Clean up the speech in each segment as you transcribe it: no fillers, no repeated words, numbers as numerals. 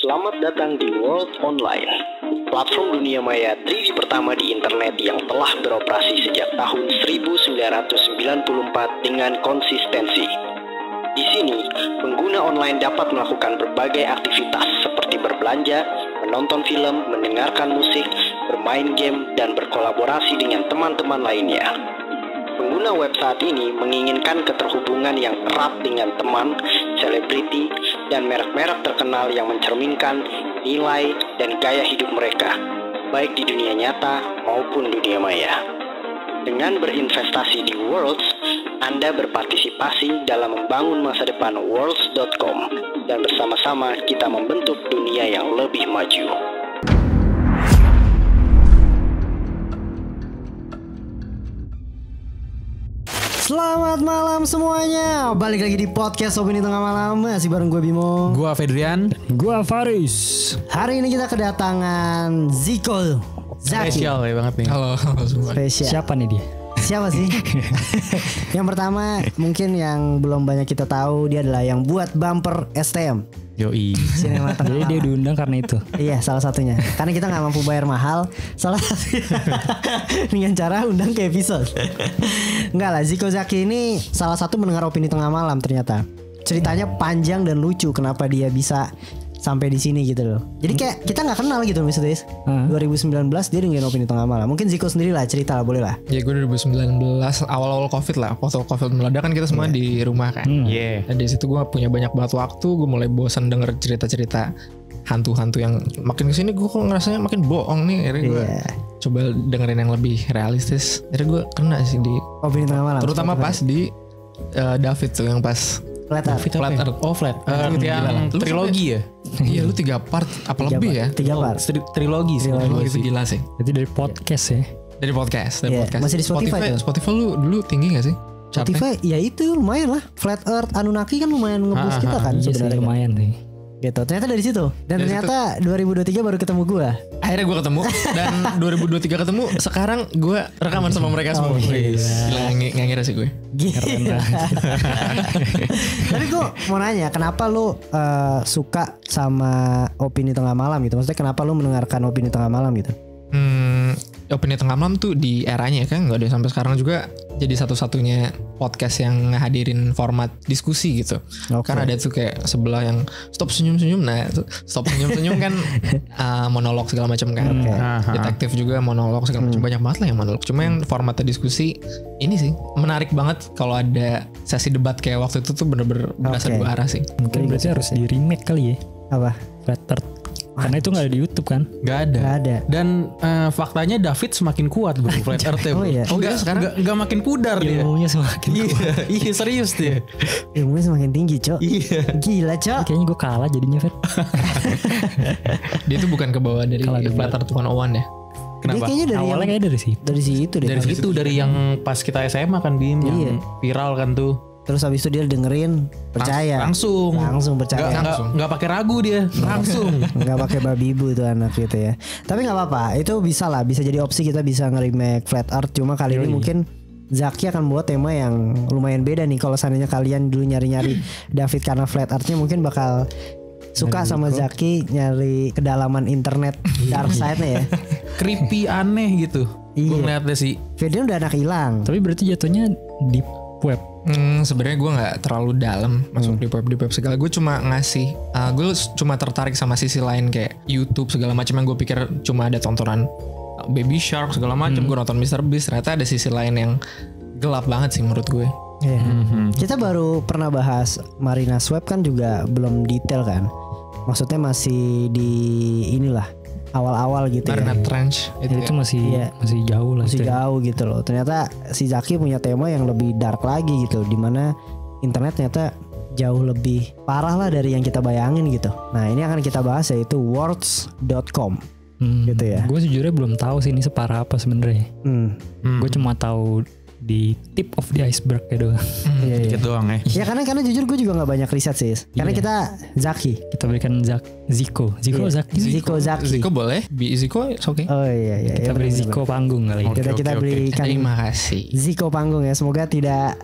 Selamat datang di World Online, platform dunia maya 3D pertama di internet yang telah beroperasi sejak tahun 1994 dengan konsistensi. Di sini, pengguna online dapat melakukan berbagai aktivitas seperti berbelanja, menonton film, mendengarkan musik, bermain game, dan berkolaborasi dengan teman-teman lainnya. Pengguna web saat ini menginginkan keterhubungan yang erat dengan teman, selebriti, dan merek-merek terkenal yang mencerminkan nilai dan gaya hidup mereka, baik di dunia nyata maupun dunia maya. Dengan berinvestasi di Worlds, Anda berpartisipasi dalam membangun masa depan Worlds.com, dan bersama-sama kita membentuk dunia yang lebih maju. Selamat malam semuanya. Balik lagi di podcast Opini Tengah Malam. Masih bareng gue Bimo, gue Fedrian, gue Faris. Hari ini kita kedatangan Ziko Zaki. Spesial ya banget nih. Halo semua. Spesial. Siapa nih dia? Siapa sih? Yang pertama mungkin yang belum banyak kita tahu, dia adalah yang buat bumper STM. Yoi. Sinema Tengah Jadi Malam. dia diundang karena itu. Iya, salah satunya. Karena kita nggak mampu bayar mahal, salah satunya dengan cara undang ke episode. Enggak lah, Ziko Zaki ini salah satu mendengar opini tengah malam ternyata. Ceritanya panjang dan lucu kenapa dia bisa sampai di sini gitu loh. Jadi kayak kita nggak kenal gitu Mr. Des. 2019 dia dengerin opini tengah malam. Mungkin Ziko sendiri lah cerita lah, boleh lah. Ya gue 2019 awal-awal Covid lah. Waktu Covid meledak kan kita semua di rumah kan. Yeah. Dan di situ gue punya banyak banget waktu. Gue mulai bosan denger cerita-cerita hantu-hantu yang makin kesini gue kok ngerasanya makin bohong nih. Akhirnya gue coba dengerin yang lebih realistis. Akhirnya gue kena sih di Opini tengah malam. terutama pas di David tuh yang pas Flat Earth. Flat Earth. Oh Flat Earth yang Lu trilogi ya? Iya lu 3 part apa lebih ya? 3 part. Trilogi sih. Trilogi itu gila sih. Jadi dari podcast ya. Dari podcast, Iya, masih di Spotify tuh. Spotify lu dulu tinggi gak sih? Chartnya? Spotify ya itu lumayan lah. Flat Earth Anunnaki kan lumayan nge-boost kita kan Iya sih sebenarnya. lumayan sih. Gitu. Ternyata dari situ. Dan Dari ternyata 2023 baru ketemu gua. Akhirnya gue ketemu dan 2023 ketemu. Sekarang gue rekaman sama mereka semua. Gila nggak ngira sih gue. Gila. Tapi gue mau nanya, kenapa lu suka sama opini tengah malam gitu? Maksudnya kenapa lu mendengarkan opini tengah malam gitu? Opini tengah malam tuh di eranya kan nggak ada sampai sekarang juga jadi satu-satunya podcast yang ngehadirin format diskusi gitu. Oke. Kan ada tuh kayak sebelah yang stop senyum-senyum. Nah itu stop senyum-senyum kan monolog segala macam kan. Detektif juga monolog segala macam, banyak banget lah yang monolog. Cuma yang formatnya diskusi ini sih menarik banget. Kalau ada sesi debat kayak waktu itu tuh bener-bener berasa dua arah sih. Mungkin berarti harus di remake kali ya. Apa? Flat Earth. Karena itu gak ada di YouTube kan. Gak ada. Gak ada. Dan faktanya David semakin kuat bro. Flat Earth ya bro. Oh iya. Enggak makin pudar dia. Ilmunya semakin kuat. Iya serius dia. Ilmunya semakin tinggi, Cok. Iya. Gila, Cok. Kayaknya gue kalah jadinya Fed. Dia tuh bukan ke bawah dari Kalau ada Flat Earth 101 ya. Dia Kenapa? kayaknya dari Awalnya kayak dari situ. dari situ deh. Dari situ, dari yang pas kita SMA kan Bim, Iya. yang viral kan tuh. Terus habis itu dia dengerin, percaya. Langsung percaya. Nggak pakai ragu dia, langsung. Nggak pakai babi ibu tuh anak gitu ya. Tapi nggak apa-apa, itu bisa lah, bisa jadi opsi kita bisa nge-remake Flat Earth. Cuma kali ini mungkin Zaki akan buat tema yang lumayan beda nih. Kalau seandainya kalian dulu nyari-nyari David karena Flat Earth-nya, mungkin bakal suka sama Zaki nyari kedalaman internet dark side-nya ya. Creepy aneh gitu. Iya. Gue ngeliatnya sih. Video udah anak hilang. Tapi berarti jatuhnya di web. Sebenarnya gue nggak terlalu dalam masuk di web segala. Gue cuma ngasih, gue cuma tertarik sama sisi lain kayak YouTube segala macam yang gue pikir cuma ada tontonan Baby Shark segala macam. Gue nonton Mr. Beast, ternyata ada sisi lain yang gelap banget sih menurut gue. Iya. Kita baru pernah bahas Marina Swap kan juga belum detail kan. Maksudnya masih di inilah awal-awal gitu Marina ya. Trench Itu masih Iya. masih jauh lah. Masih itu ya. jauh gitu loh. Ternyata si Zaki punya tema yang lebih dark lagi gitu, dimana internet ternyata jauh lebih parah lah dari yang kita bayangin gitu. Nah ini akan kita bahas yaitu words.com gitu ya. Gue sejujurnya belum tahu sih ini separah apa sebenarnya. Gue cuma tahu di tip of the iceberg ya doang. Iya, Dikit doang ya. Ya karena jujur gue juga nggak banyak riset sih. Karena Iya. kita Zaki. Kita berikan Ziko Iya. Zaki. Ziko Zaki. Ziko boleh, Ziko it's okay. Oh iya. Kita beri Ziko panggung kali. Kita Oke. berikan Terima kasih. Ziko panggung ya. Semoga tidak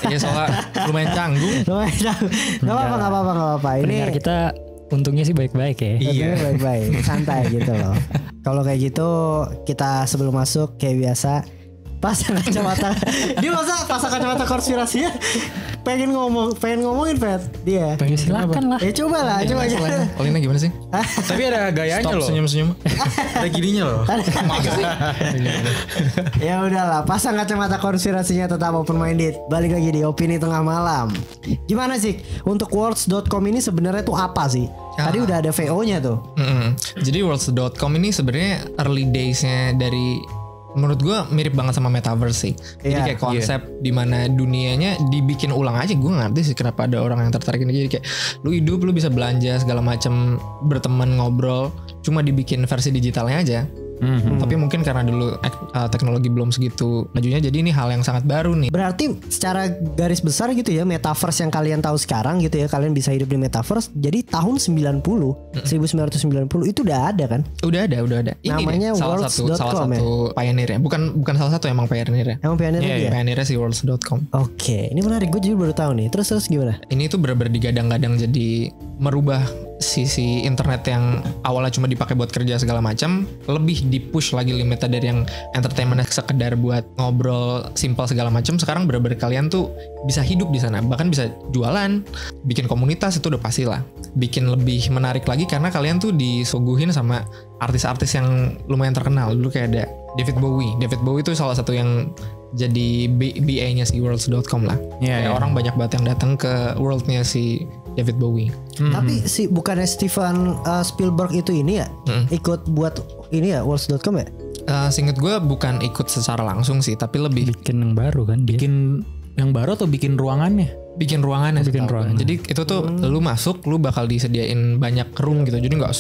Iya soalnya lumayan canggung. Gak apa-apa. Ini Pendengar kita Untungnya sih baik-baik ya. Iya, baik-baik, santai gitu loh. Kalau kayak gitu kita sebelum masuk kayak biasa pasang kacamata. Dia masa pasang kacamata konspirasinya pengen ngomongin Pet dia. Ya, silakan lah. Coba lah, coba aja. Palinnya gimana sih? Tapi ada gayanya Stop loh. senyum-senyum. Ada gininya loh. Ya udahlah, pasang kacamata konspirasinya tetap open minded. Balik lagi di opini tengah malam. Gimana sih untuk worlds.com ini sebenarnya tuh apa sih? Tadi udah ada VO-nya tuh. Jadi worlds.com ini sebenarnya early days-nya dari, menurut gue mirip banget sama metaverse sih. Jadi kayak konsep dimana dunianya dibikin ulang aja. Gue gak ngerti sih kenapa ada orang yang tertarik ini. Jadi kayak lu hidup, lu bisa belanja segala macam, berteman, ngobrol, cuma dibikin versi digitalnya aja. Tapi mungkin karena dulu teknologi belum segitu majunya, jadi ini hal yang sangat baru nih. Berarti secara garis besar gitu ya, metaverse yang kalian tahu sekarang gitu ya, kalian bisa hidup di metaverse. Jadi tahun 1990 itu udah ada kan? Udah ada. Ini namanya salah satu pioneer ya. Bukan salah satu, emang pioneer ya. Emang pioneer ya? Pioneer si worlds.com. Oke, ini menarik, gue juga baru tahu nih. Terus gimana? Ini tuh bener-bener digadang-gadang jadi merubah sisi internet yang awalnya cuma dipakai buat kerja segala macam, lebih di-push lagi limitnya dari yang entertainment sekedar buat ngobrol simpel segala macam. Sekarang bener-bener kalian tuh bisa hidup di sana, bahkan bisa jualan, bikin komunitas, itu udah pasti lah. Bikin lebih menarik lagi karena kalian tuh disuguhin sama artis-artis yang lumayan terkenal. Dulu kayak ada David Bowie. David Bowie itu salah satu yang jadi BA-nya si worlds.com lah. Kayak orang banyak banget yang datang ke world-nya si David Bowie. Tapi bukannya Steven Spielberg itu ini ya ikut buat ini ya worlds.com ya? Seinget gue bukan ikut secara langsung sih, tapi lebih bikin yang baru kan dia. Bikin yang baru atau bikin ruangannya? Bikin ruangannya. Ruangan. Jadi itu tuh lu masuk, lu bakal disediain banyak room gitu. Jadi nggak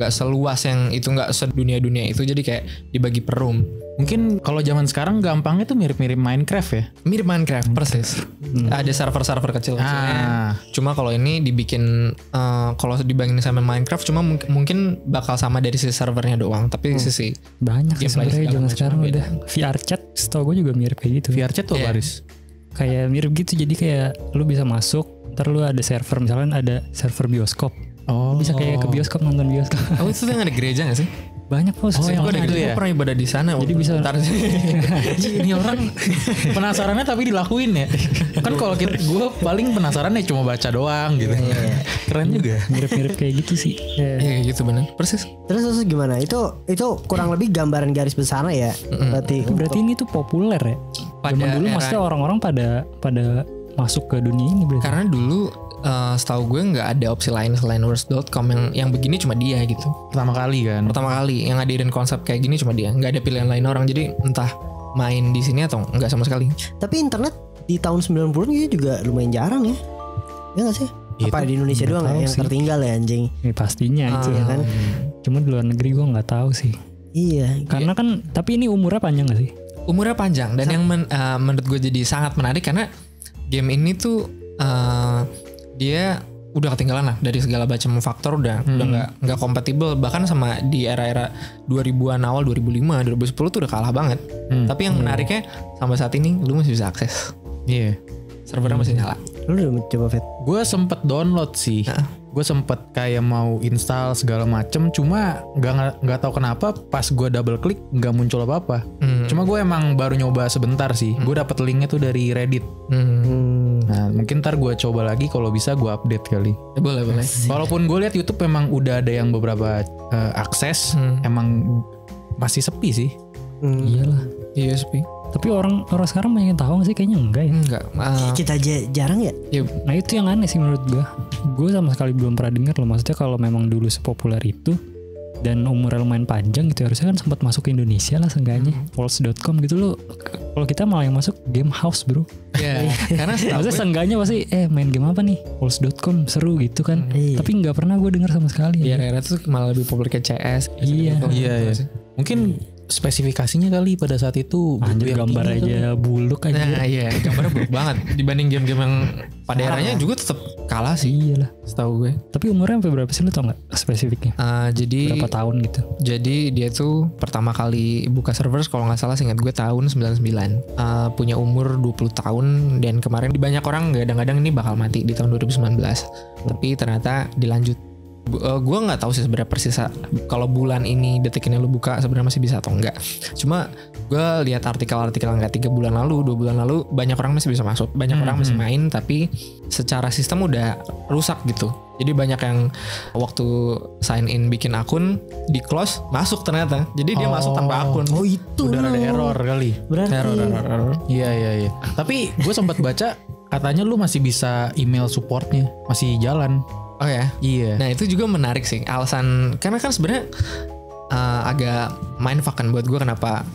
seluas yang itu, nggak sedunia-dunia itu. Jadi kayak dibagi per room. Mungkin kalau zaman sekarang gampangnya tuh mirip-mirip Minecraft ya. Mirip Minecraft persis. Ada server-server kecil. Cuma kalau ini dibikin kalau dibandingin sama Minecraft, cuma mungkin bakal sama dari sisi servernya doang. Tapi sisi banyak sih sebenarnya zaman sekarang beda. udah. VR chat, setahu gue juga mirip kayak gitu. VR chat tuh Baris. Kayak mirip gitu, jadi kayak lu bisa masuk, ntar lu ada server, misalkan ada server bioskop. Bisa kayak ke bioskop, nonton bioskop. Oh, itu yang ada gereja gak sih? Banyak kok. yang gue gitu ya? pernah ibadah di sana. Jadi bisa Ini orang penasarannya tapi dilakuin ya. Kan kalau gue paling penasarannya cuma baca doang gitu. Keren juga. mirip-mirip kayak gitu sih. Iya gitu bener. Persis. Terus gimana? Itu kurang lebih gambaran garis besarnya ya. Berarti ini tuh populer ya. Zaman dulu maksudnya orang-orang pada masuk ke dunia ini berarti. Karena dulu setahu gue nggak ada opsi lain selain worlds.com yang begini, cuma dia gitu. Pertama kali yang ngadirin konsep kayak gini cuma dia, nggak ada pilihan lain orang. Jadi entah main di sini atau nggak sama sekali. Tapi internet di tahun 90-an juga lumayan jarang ya. Ya nggak sih? Apa di Indonesia doang yang tertinggal ya anjing? Ya, pastinya itu ya kan. Cuma di luar negeri gue nggak tahu sih. Iya. Karena kan tapi ini umurnya panjang gak sih? Umurnya panjang dan yang menurut gue jadi sangat menarik karena game ini tuh dia udah ketinggalan lah dari segala macam faktor, udah nggak kompatibel bahkan sama di era-era 2000-an awal, 2005 2010 tuh udah kalah banget. Tapi yang menariknya sampai saat ini lu masih bisa akses. Iya. Servernya masih nyala. Lu udah coba Fit? Gue sempet download sih. Gue sempet kayak mau install segala macem, cuma nggak tahu kenapa pas gue double klik nggak muncul apa-apa. Cuma gue emang baru nyoba sebentar sih. Gue dapet linknya tuh dari Reddit. Nah mungkin ntar gue coba lagi kalau bisa gue update kali. Boleh. Walaupun gue lihat YouTube memang udah ada yang beberapa akses, emang masih sepi sih. Iyalah. Iya sepi. Tapi orang sekarang banyak yang tahu gak sih? Kayaknya enggak ya. Enggak. Kita aja jarang ya. Nah itu yang aneh sih menurut gue. Gue sama sekali belum pernah dengar loh. Maksudnya kalau memang dulu sepopuler itu dan umurnya lumayan panjang gitu, harusnya kan sempat masuk ke Indonesia lah seenggaknya. Worlds.com gitu loh. Kalau kita malah yang masuk game house bro. Iya. Karena maksudnya seenggaknya pasti main game apa nih? Worlds.com seru gitu kan. Tapi nggak pernah gue dengar sama sekali. Iya, era tuh malah lebih populer ke CS. Iya. Iya. Mungkin spesifikasinya kali pada saat itu anjir gambar aja buluk aja. Nah iya gambarnya buluk banget dibanding game-game yang pada eranya juga tetap kalah sih. Iyalah setahu gue. Tapi umurnya sampai berapa sih lu tau gak spesifiknya? Jadi berapa tahun gitu? Jadi dia tuh pertama kali buka server kalau gak salah seingat gue tahun 99. Punya umur 20 tahun dan kemarin banyak orang kadang-kadang ini bakal mati di tahun 2019. Tapi ternyata dilanjut Gue nggak tahu sih sebenarnya persis kalau bulan ini detik ini lu buka sebenarnya masih bisa atau enggak. Cuma gue lihat artikel-artikel nggak 3 bulan lalu, 2 bulan lalu banyak orang masih bisa masuk, banyak orang masih main, tapi secara sistem udah rusak gitu. Jadi banyak yang waktu sign in bikin akun di close masuk ternyata. Jadi dia masuk tanpa akun. Oh itu Udah ada error kali. berarti Error. Iya. Tapi gue sempat baca katanya lu masih bisa email supportnya, masih jalan. Oh ya. Iya. Nah itu juga menarik sih alasan, karena kan sebenarnya agak mindfuck kan buat gue kenapa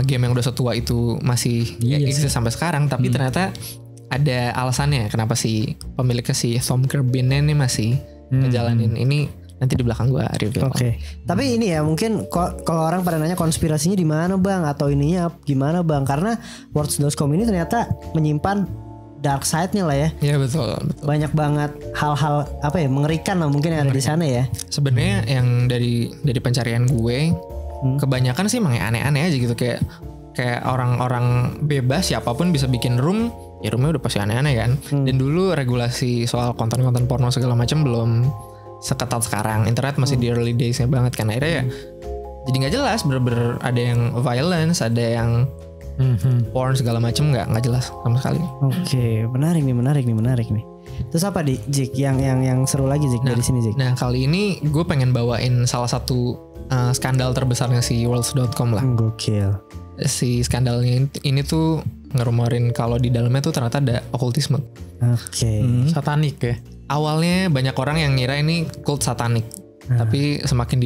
game yang udah setua itu masih eksis sampai sekarang, tapi ternyata ada alasannya kenapa si pemiliknya si Tom Kirby ini masih ngejalanin ini. Nanti di belakang gue review. Oke. Tapi ini ya mungkin kalau orang pada nanya konspirasinya di mana bang atau ininya gimana bang, karena Words.com ini ternyata menyimpan dark side-nya lah ya. Iya betul. Banyak banget hal-hal apa ya mengerikan lah mungkin yang ada di sana ya. Sebenarnya yang dari pencarian gue kebanyakan sih emang aneh-aneh aja gitu, kayak orang-orang bebas siapapun bisa bikin room, ya roomnya udah pasti aneh-aneh kan. Dan dulu regulasi soal konten-konten porno segala macam belum seketat sekarang. Internet masih di early days-nya banget kan. Akhirnya ya jadi nggak jelas, bener-bener ada yang violence, ada yang porn segala macam nggak jelas sama sekali. Oke, menarik nih. Terus apa di Zik yang seru lagi Zik dari sini Zik? Nah kali ini gue pengen bawain salah satu skandal terbesarnya si Worlds.com lah. Gokil. Si skandalnya ini tuh ngerumorin kalau di dalamnya tuh ternyata ada okultisme. Oke. Satanik ya. Awalnya banyak orang yang ngira ini cult satanik, tapi semakin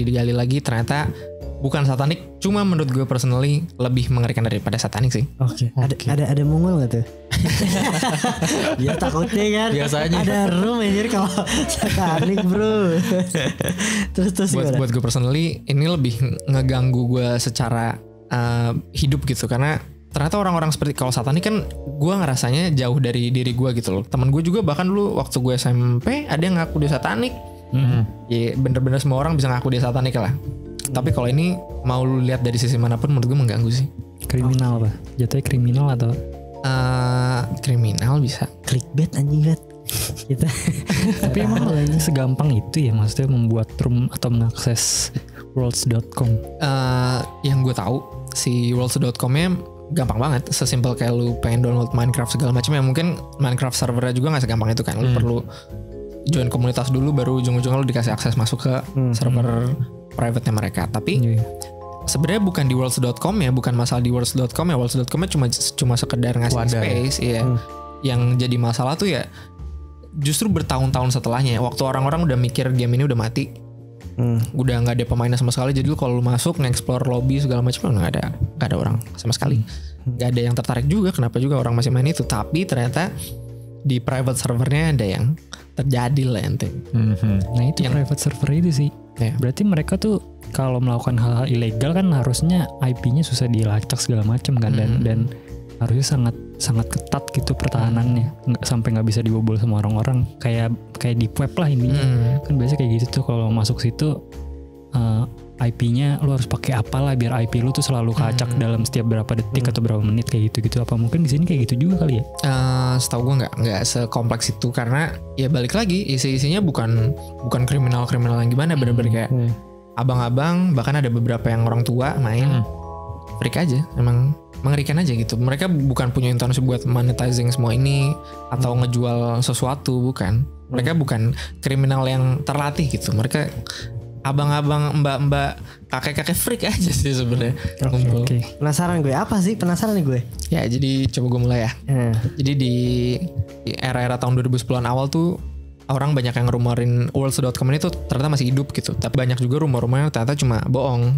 digali lagi ternyata bukan satanik. Cuma menurut gue personally lebih mengerikan daripada satanik sih. Oke. Ada mongol nggak tuh? Ya takutnya kan. Biasanya. Ada room anjir kalau satanik bro. terus buat gue personally ini lebih ngeganggu gue secara hidup gitu, karena ternyata orang-orang seperti kalau satanik kan gue ngerasanya jauh dari diri gue gitu loh. Temen gue juga bahkan dulu waktu gue SMP ada yang ngaku dia satanik. Ya bener-bener semua orang bisa ngaku dia satanik lah. Tapi kalau ini mau lu lihat dari sisi manapun menurut gue mengganggu sih. Kriminal apa? Jatuhnya kriminal atau? Kriminal bisa. clickbait anjing bet. Kita. Tapi emang segampang itu ya maksudnya membuat room atau mengakses worlds.com. Yang gue tahu si worlds.com-nya gampang banget, sesimpel kayak lu pengen download Minecraft segala macam ya. Mungkin Minecraft servernya juga nggak segampang itu kan. Lu perlu join komunitas dulu, baru ujung-ujungnya lu dikasih akses masuk ke server private-nya mereka. Tapi sebenarnya bukan di worlds.com ya, bukan masalah di worlds.com ya. Worlds.com-nya cuma sekedar ngasih space ya. Yang jadi masalah tuh ya justru bertahun-tahun setelahnya, waktu orang-orang udah mikir game ini udah mati, udah nggak ada pemainnya sama sekali. Jadi lu kalau lu masuk nge-explore lobby segala macam nggak ada orang sama sekali, nggak ada yang tertarik juga. Kenapa juga orang masih main itu? Tapi ternyata di private servernya ada yang terjadi lah ente. Nah itu yang private server itu sih. Berarti mereka tuh kalau melakukan hal-hal ilegal kan harusnya IP-nya susah dilacak segala macam kan, dan harusnya sangat ketat gitu pertahanannya, sampai nggak bisa dibobol sama orang-orang kayak di web lah intinya. Kan biasa kayak gitu tuh kalau masuk situ IP-nya lu harus pakai apalah biar IP lu tuh selalu kacak dalam setiap berapa detik atau berapa menit kayak gitu. Apa mungkin di sini kayak gitu juga kali ya? Setahu gue nggak sekompleks itu, karena ya balik lagi isinya bukan kriminal yang gimana, bener-bener kayak abang-abang, bahkan ada beberapa yang orang tua main freak aja, emang mengerikan aja gitu. Mereka bukan punya intensi buat monetizing semua ini atau ngejual sesuatu, bukan. Mereka bukan kriminal yang terlatih gitu. Mereka abang-abang, mbak-mbak, kakek-kakek freak aja sih sebenarnya. Oke. Penasaran gue, apa sih? Penasaran nih gue. Ya, jadi coba gue mulai ya. Jadi di era-era tahun 2010-an awal tuh orang banyak yang rumorin worlds.com ini tuh ternyata masih hidup gitu. Tapi banyak juga rumor-rumor yang ternyata cuma bohong.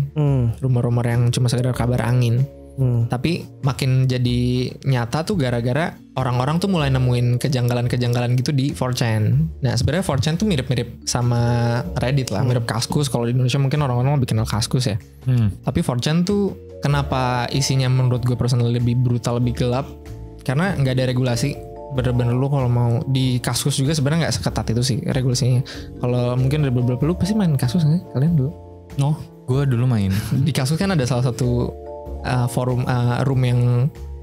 Rumor-rumor yang cuma sekedar kabar angin. Tapi makin jadi nyata tuh gara-gara orang-orang tuh mulai nemuin kejanggalan-kejanggalan gitu di 4chan. Nah sebenarnya 4chan tuh mirip-mirip sama Reddit lah, mirip Kaskus. Kalau di Indonesia mungkin orang-orang lebih kenal Kaskus ya. Tapi 4chan tuh kenapa isinya menurut gue personally lebih brutal, lebih gelap? Karena nggak ada regulasi. Bener-bener lu kalau mau di Kaskus juga sebenarnya nggak seketat itu sih regulasinya. Kalau mungkin ada beberapa lu pasti main Kaskus nggak kalian dulu? Gue dulu main. Di Kaskus kan ada salah satu forum room yang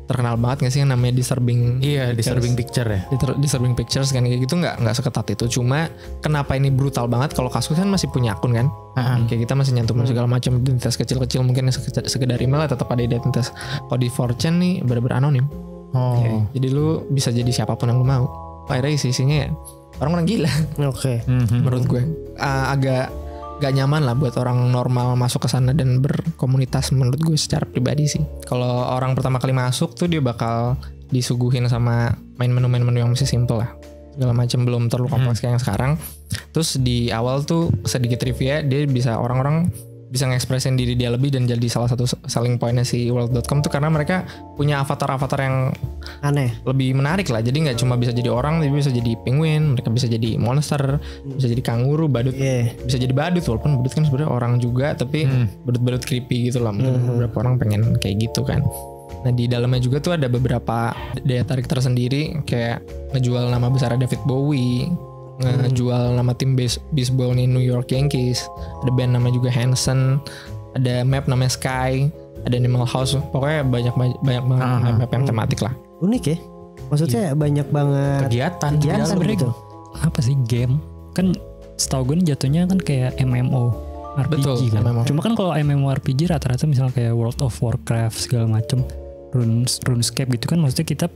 terkenal banget gak sih yang namanya Disturbing Disturbing Picture ya. Disturbing Pictures kan kayak gitu nggak seketat itu. Cuma kenapa ini brutal banget kalau Kaskus kan masih punya akun kan. Kayak kita masih nyantumin segala macam identitas kecil-kecil mungkin sekedar email tetap ada identitas. Kalau di 4chan nih bener-bener anonim. Jadi lu bisa jadi siapapun yang lu mau. Akhirnya isinya ya orang-orang gila. Oke. Menurut gue agak gak nyaman lah buat orang normal masuk ke sana dan berkomunitas menurut gue secara pribadi sih. Kalau orang pertama kali masuk tuh dia bakal disuguhin sama main menu-menu yang masih simple lah. Segala macam belum terlalu kompleks kayak yang sekarang. Terus di awal tuh sedikit trivia dia bisa orang-orang bisa ngekspresin diri dia lebih dan jadi salah satu selling pointnya si world.com tuh karena mereka punya avatar-avatar yang aneh, lebih menarik lah. Jadi nggak cuma bisa jadi orang, tapi bisa jadi penguin, mereka bisa jadi monster, bisa jadi kanguru, badut, bisa jadi badut walaupun badut kan sebenarnya orang juga, tapi badut-badut creepy gitu lah. Mungkin beberapa orang pengen kayak gitu kan. Nah di dalamnya juga tuh ada beberapa daya tarik tersendiri kayak ngejual nama besar David Bowie, ngejual nama tim baseball nih New York Yankees, ada band namanya juga Hanson, ada map namanya Sky, ada Animal House, pokoknya banyak banget map yang tematik lah. Unik ya, maksudnya banyak banget kegiatan gitu. Apa sih game? Kan setahu gue nih jatuhnya kan kayak MMO RPG. Betul, kan. MMO. Cuma kan kalau MMORPG rata-rata misalnya kayak World of Warcraft segala macem, RuneScape gitu kan, maksudnya kita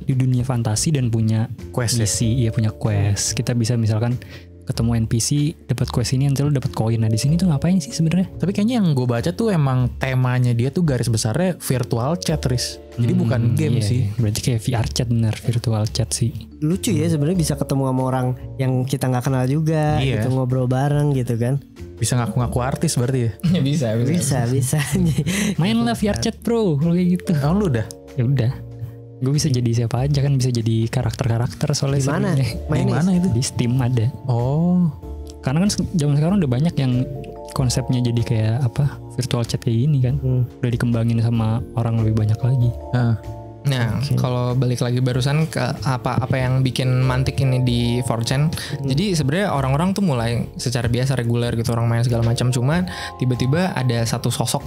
di dunia fantasi dan punya quest misi, punya quest. Kita bisa misalkan ketemu NPC, dapat quest ini nanti lu dapat koin. Nah di sini tuh ngapain sih sebenarnya? Tapi kayaknya yang gue baca tuh emang temanya dia tuh garis besarnya virtual chat, Riz. Jadi bukan game sih. Berarti kayak VR chat, bener, virtual chat sih. Lucu ya sebenarnya bisa ketemu sama orang yang kita nggak kenal juga, gitu ngobrol bareng gitu kan. Bisa ngaku-ngaku artis berarti ya? Bisa. Main lah VR chat bro, kalau kayak gitu. Oh lu udah? Ya udah. Gue bisa jadi siapa aja kan, bisa jadi karakter-karakter soalnya. Gimana? Mana itu? Di Steam ada. Oh. Karena kan zaman sekarang udah banyak yang konsepnya jadi kayak apa, virtual chat kayak gini kan. Udah dikembangin sama orang lebih banyak lagi. Nah, kalau balik lagi barusan ke apa yang bikin mantik ini di 4chan. Jadi sebenarnya orang-orang tuh mulai secara biasa reguler gitu orang main segala macam, cuman tiba-tiba ada satu sosok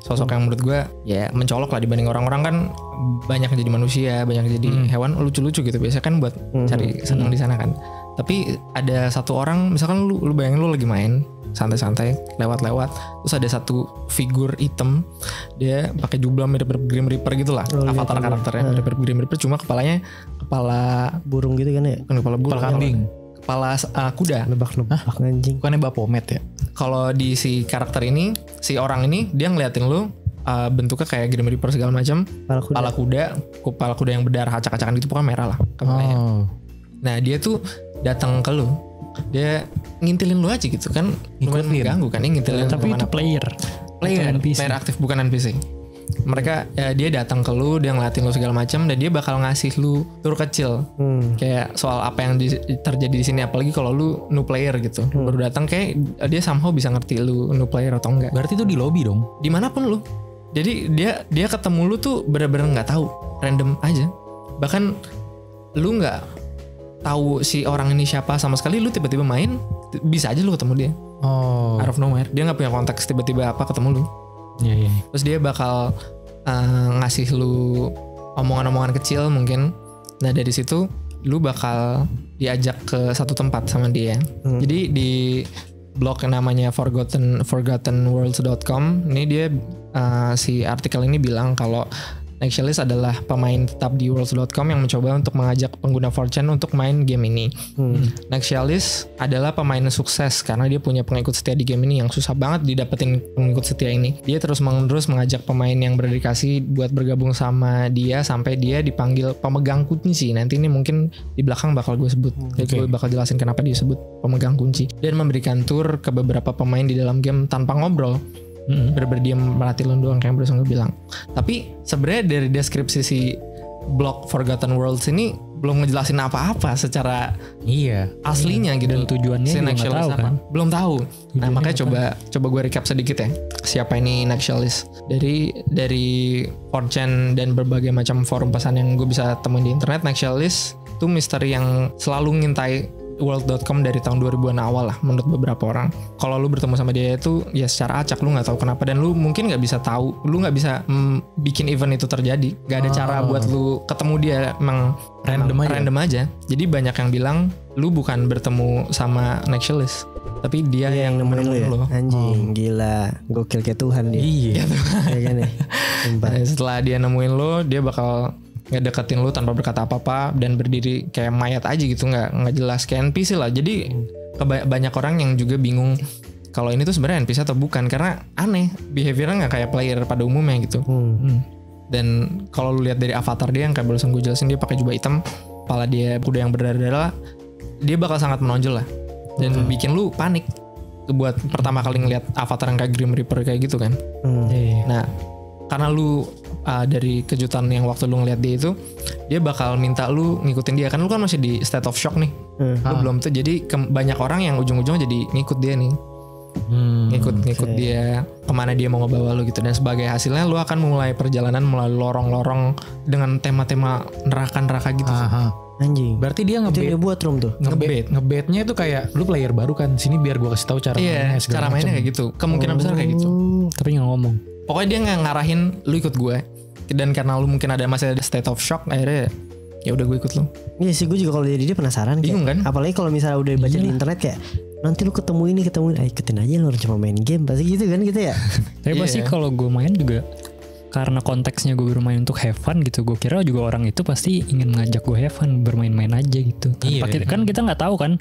yang menurut gue ya mencolok lah dibanding orang-orang kan banyak jadi manusia, banyak jadi hewan lucu-lucu gitu biasanya kan buat cari senang di sana kan. Tapi ada satu orang, misalkan lu bayangin lu lagi main santai-santai lewat-lewat, terus ada satu figur hitam, dia pakai jubah mirip Grim Reaper gitu lah, avatar karakternya mirip Grim Reaper, cuma kepalanya kepala burung gitu kan ya? Bukan kepala burung, kepala kambing, kepala kuda. Nebak-nebak anjing. Bukannya Baphomet ya? Kalau di si karakter ini, si orang ini dia ngeliatin lu bentuknya kayak Grim Reaper segala macam, kepala kuda yang berdarah acak-acakan gitu, pokoknya merah lah kepalanya. Nah dia tuh datang ke lu, dia ngintilin lu aja gitu kan, lumayan mengganggu kan, ngintilin. Tapi itu player aktif bukan NPC. Mereka dia datang ke lu, dia ngeliatin lu segala macam, dan dia bakal ngasih lu tur kecil kayak soal apa yang terjadi di sini, apalagi kalau lu new player gitu, baru datang, kayak dia somehow bisa ngerti lu new player atau enggak. Berarti itu di lobby dong? Dimanapun lu. Jadi dia ketemu lu tuh bener-bener nggak tahu, random aja. Bahkan lu nggak tahu si orang ini siapa sama sekali, lu tiba-tiba main bisa aja lu ketemu dia. Out of nowhere. Dia nggak punya konteks, tiba-tiba apa ketemu lu. Iya. Terus dia bakal ngasih lu omongan-omongan kecil mungkin. Nah dari situ lu bakal diajak ke satu tempat sama dia. Jadi di blog yang namanya forgottenworlds.com ini dia si artikel ini bilang kalau Nextialis adalah pemain tetap di worlds.com yang mencoba untuk mengajak pengguna 4chan untuk main game ini. Nextialis adalah pemain sukses karena dia punya pengikut setia di game ini yang susah banget didapetin pengikut setia ini. Dia terus-menerus mengajak pemain yang berdedikasi buat bergabung sama dia sampai dia dipanggil pemegang kunci. Nanti ini mungkin di belakang bakal gue sebut. Gue bakal jelasin kenapa dia disebut pemegang kunci. Dan memberikan tour ke beberapa pemain di dalam game tanpa ngobrol. Bener-bener dia melatih lu doang kayak yang gue bilang. Tapi sebenarnya dari deskripsi si blog Forgotten Worlds ini belum ngejelasin apa-apa secara aslinya gitu. Dan tujuannya si juga nggak tahu kan? Belum tahu. Nah makanya coba gue recap sedikit ya. Siapa ini Nextialis? Dari 4chan dan berbagai macam forum pesan yang gue bisa temuin di internet, Nextialis itu misteri yang selalu ngintai World.com dari tahun 2000-an awal lah menurut beberapa orang. Kalau lu bertemu sama dia itu ya secara acak, lu nggak tahu kenapa, dan lu mungkin nggak bisa tahu, lu nggak bisa bikin event itu terjadi. Gak ada cara buat lu ketemu dia, emang random aja. Jadi banyak yang bilang lu bukan bertemu sama Nextualist, tapi dia yang nemuin lu. Anjing, gila, gokil kayak Tuhan dia. Iya. Ya kan ya. Nah, setelah dia nemuin lu, dia bakal ngedeketin lu tanpa berkata apa-apa dan berdiri kayak mayat aja gitu, nggak jelas kayak NPC lah. Jadi banyak orang yang juga bingung kalau ini tuh sebenarnya NPC atau bukan, karena aneh, behaviornya nggak kayak player pada umumnya gitu. Dan kalau lu lihat dari avatar dia yang kayak barusan gue jelasin, dia pakai jubah hitam, kepala dia kuda yang berdarah-darah, dia bakal sangat menonjol lah dan bikin lu panik buat pertama kali ngeliat avatar yang kayak Grim Reaper kayak gitu kan. Nah, karena lu dari kejutan yang waktu lu ngeliat dia itu, dia bakal minta lu ngikutin dia, kan lu kan masih di state of shock nih, lu belum tuh. Jadi banyak orang yang ujung-ujungnya jadi ngikut dia nih, ngikut dia kemana dia mau ngebawa lu gitu. Dan sebagai hasilnya lu akan mulai perjalanan melalui lorong-lorong dengan tema-tema neraka-neraka gitu. Anjing. Berarti dia ngebait buat room tuh. Ngebaitnya itu kayak lu player baru kan, sini biar gua kasih tahu cara mainnya. Iya, cara mainnya kayak gitu. Kemungkinan besar kayak gitu. Tapi nggak ngomong. Pokoknya dia nggak ngarahin lu ikut gue. Dan karena lu mungkin masih ada state of shock, akhirnya ya udah gue ikut lu. Iya sih, gue juga kalau jadi dia penasaran. Bingung kan? Apalagi kalau misalnya udah baca di internet kayak nanti lu ketemu ini, ikutin aja lu, cuma main game pasti gitu kan gitu ya. Tapi pasti kalau gue main juga karena konteksnya gue bermain untuk have fun gitu. Gue kira juga orang itu pasti ingin ngajak gue have fun, bermain-main aja gitu. Kan kita nggak tahu kan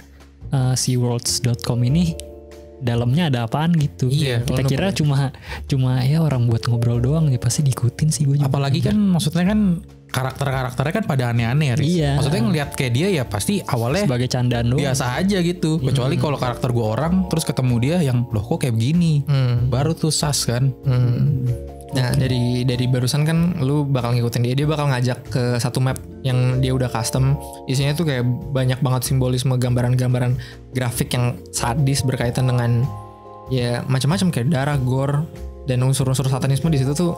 si worlds.com ini dalamnya ada apaan gitu. Kita kira cuma ya orang buat ngobrol doang ya, pasti diikutin sih gue juga. Apalagi kan maksudnya kan karakternya kan pada aneh-aneh ya, Riz. Iya. Maksudnya ngelihat kayak dia ya pasti awalnya sebagai candaan doang. Biasa aja gitu. Kecuali kalau karakter gue orang terus ketemu dia yang loh kok kayak begini. Baru tuh sas kan. Nah dari barusan kan lu bakal ngikutin dia bakal ngajak ke satu map yang dia udah custom. Isinya tuh kayak banyak banget simbolisme, gambaran-gambaran grafik yang sadis berkaitan dengan ya macam-macam kayak darah, gore, dan unsur-unsur satanisme di situ tuh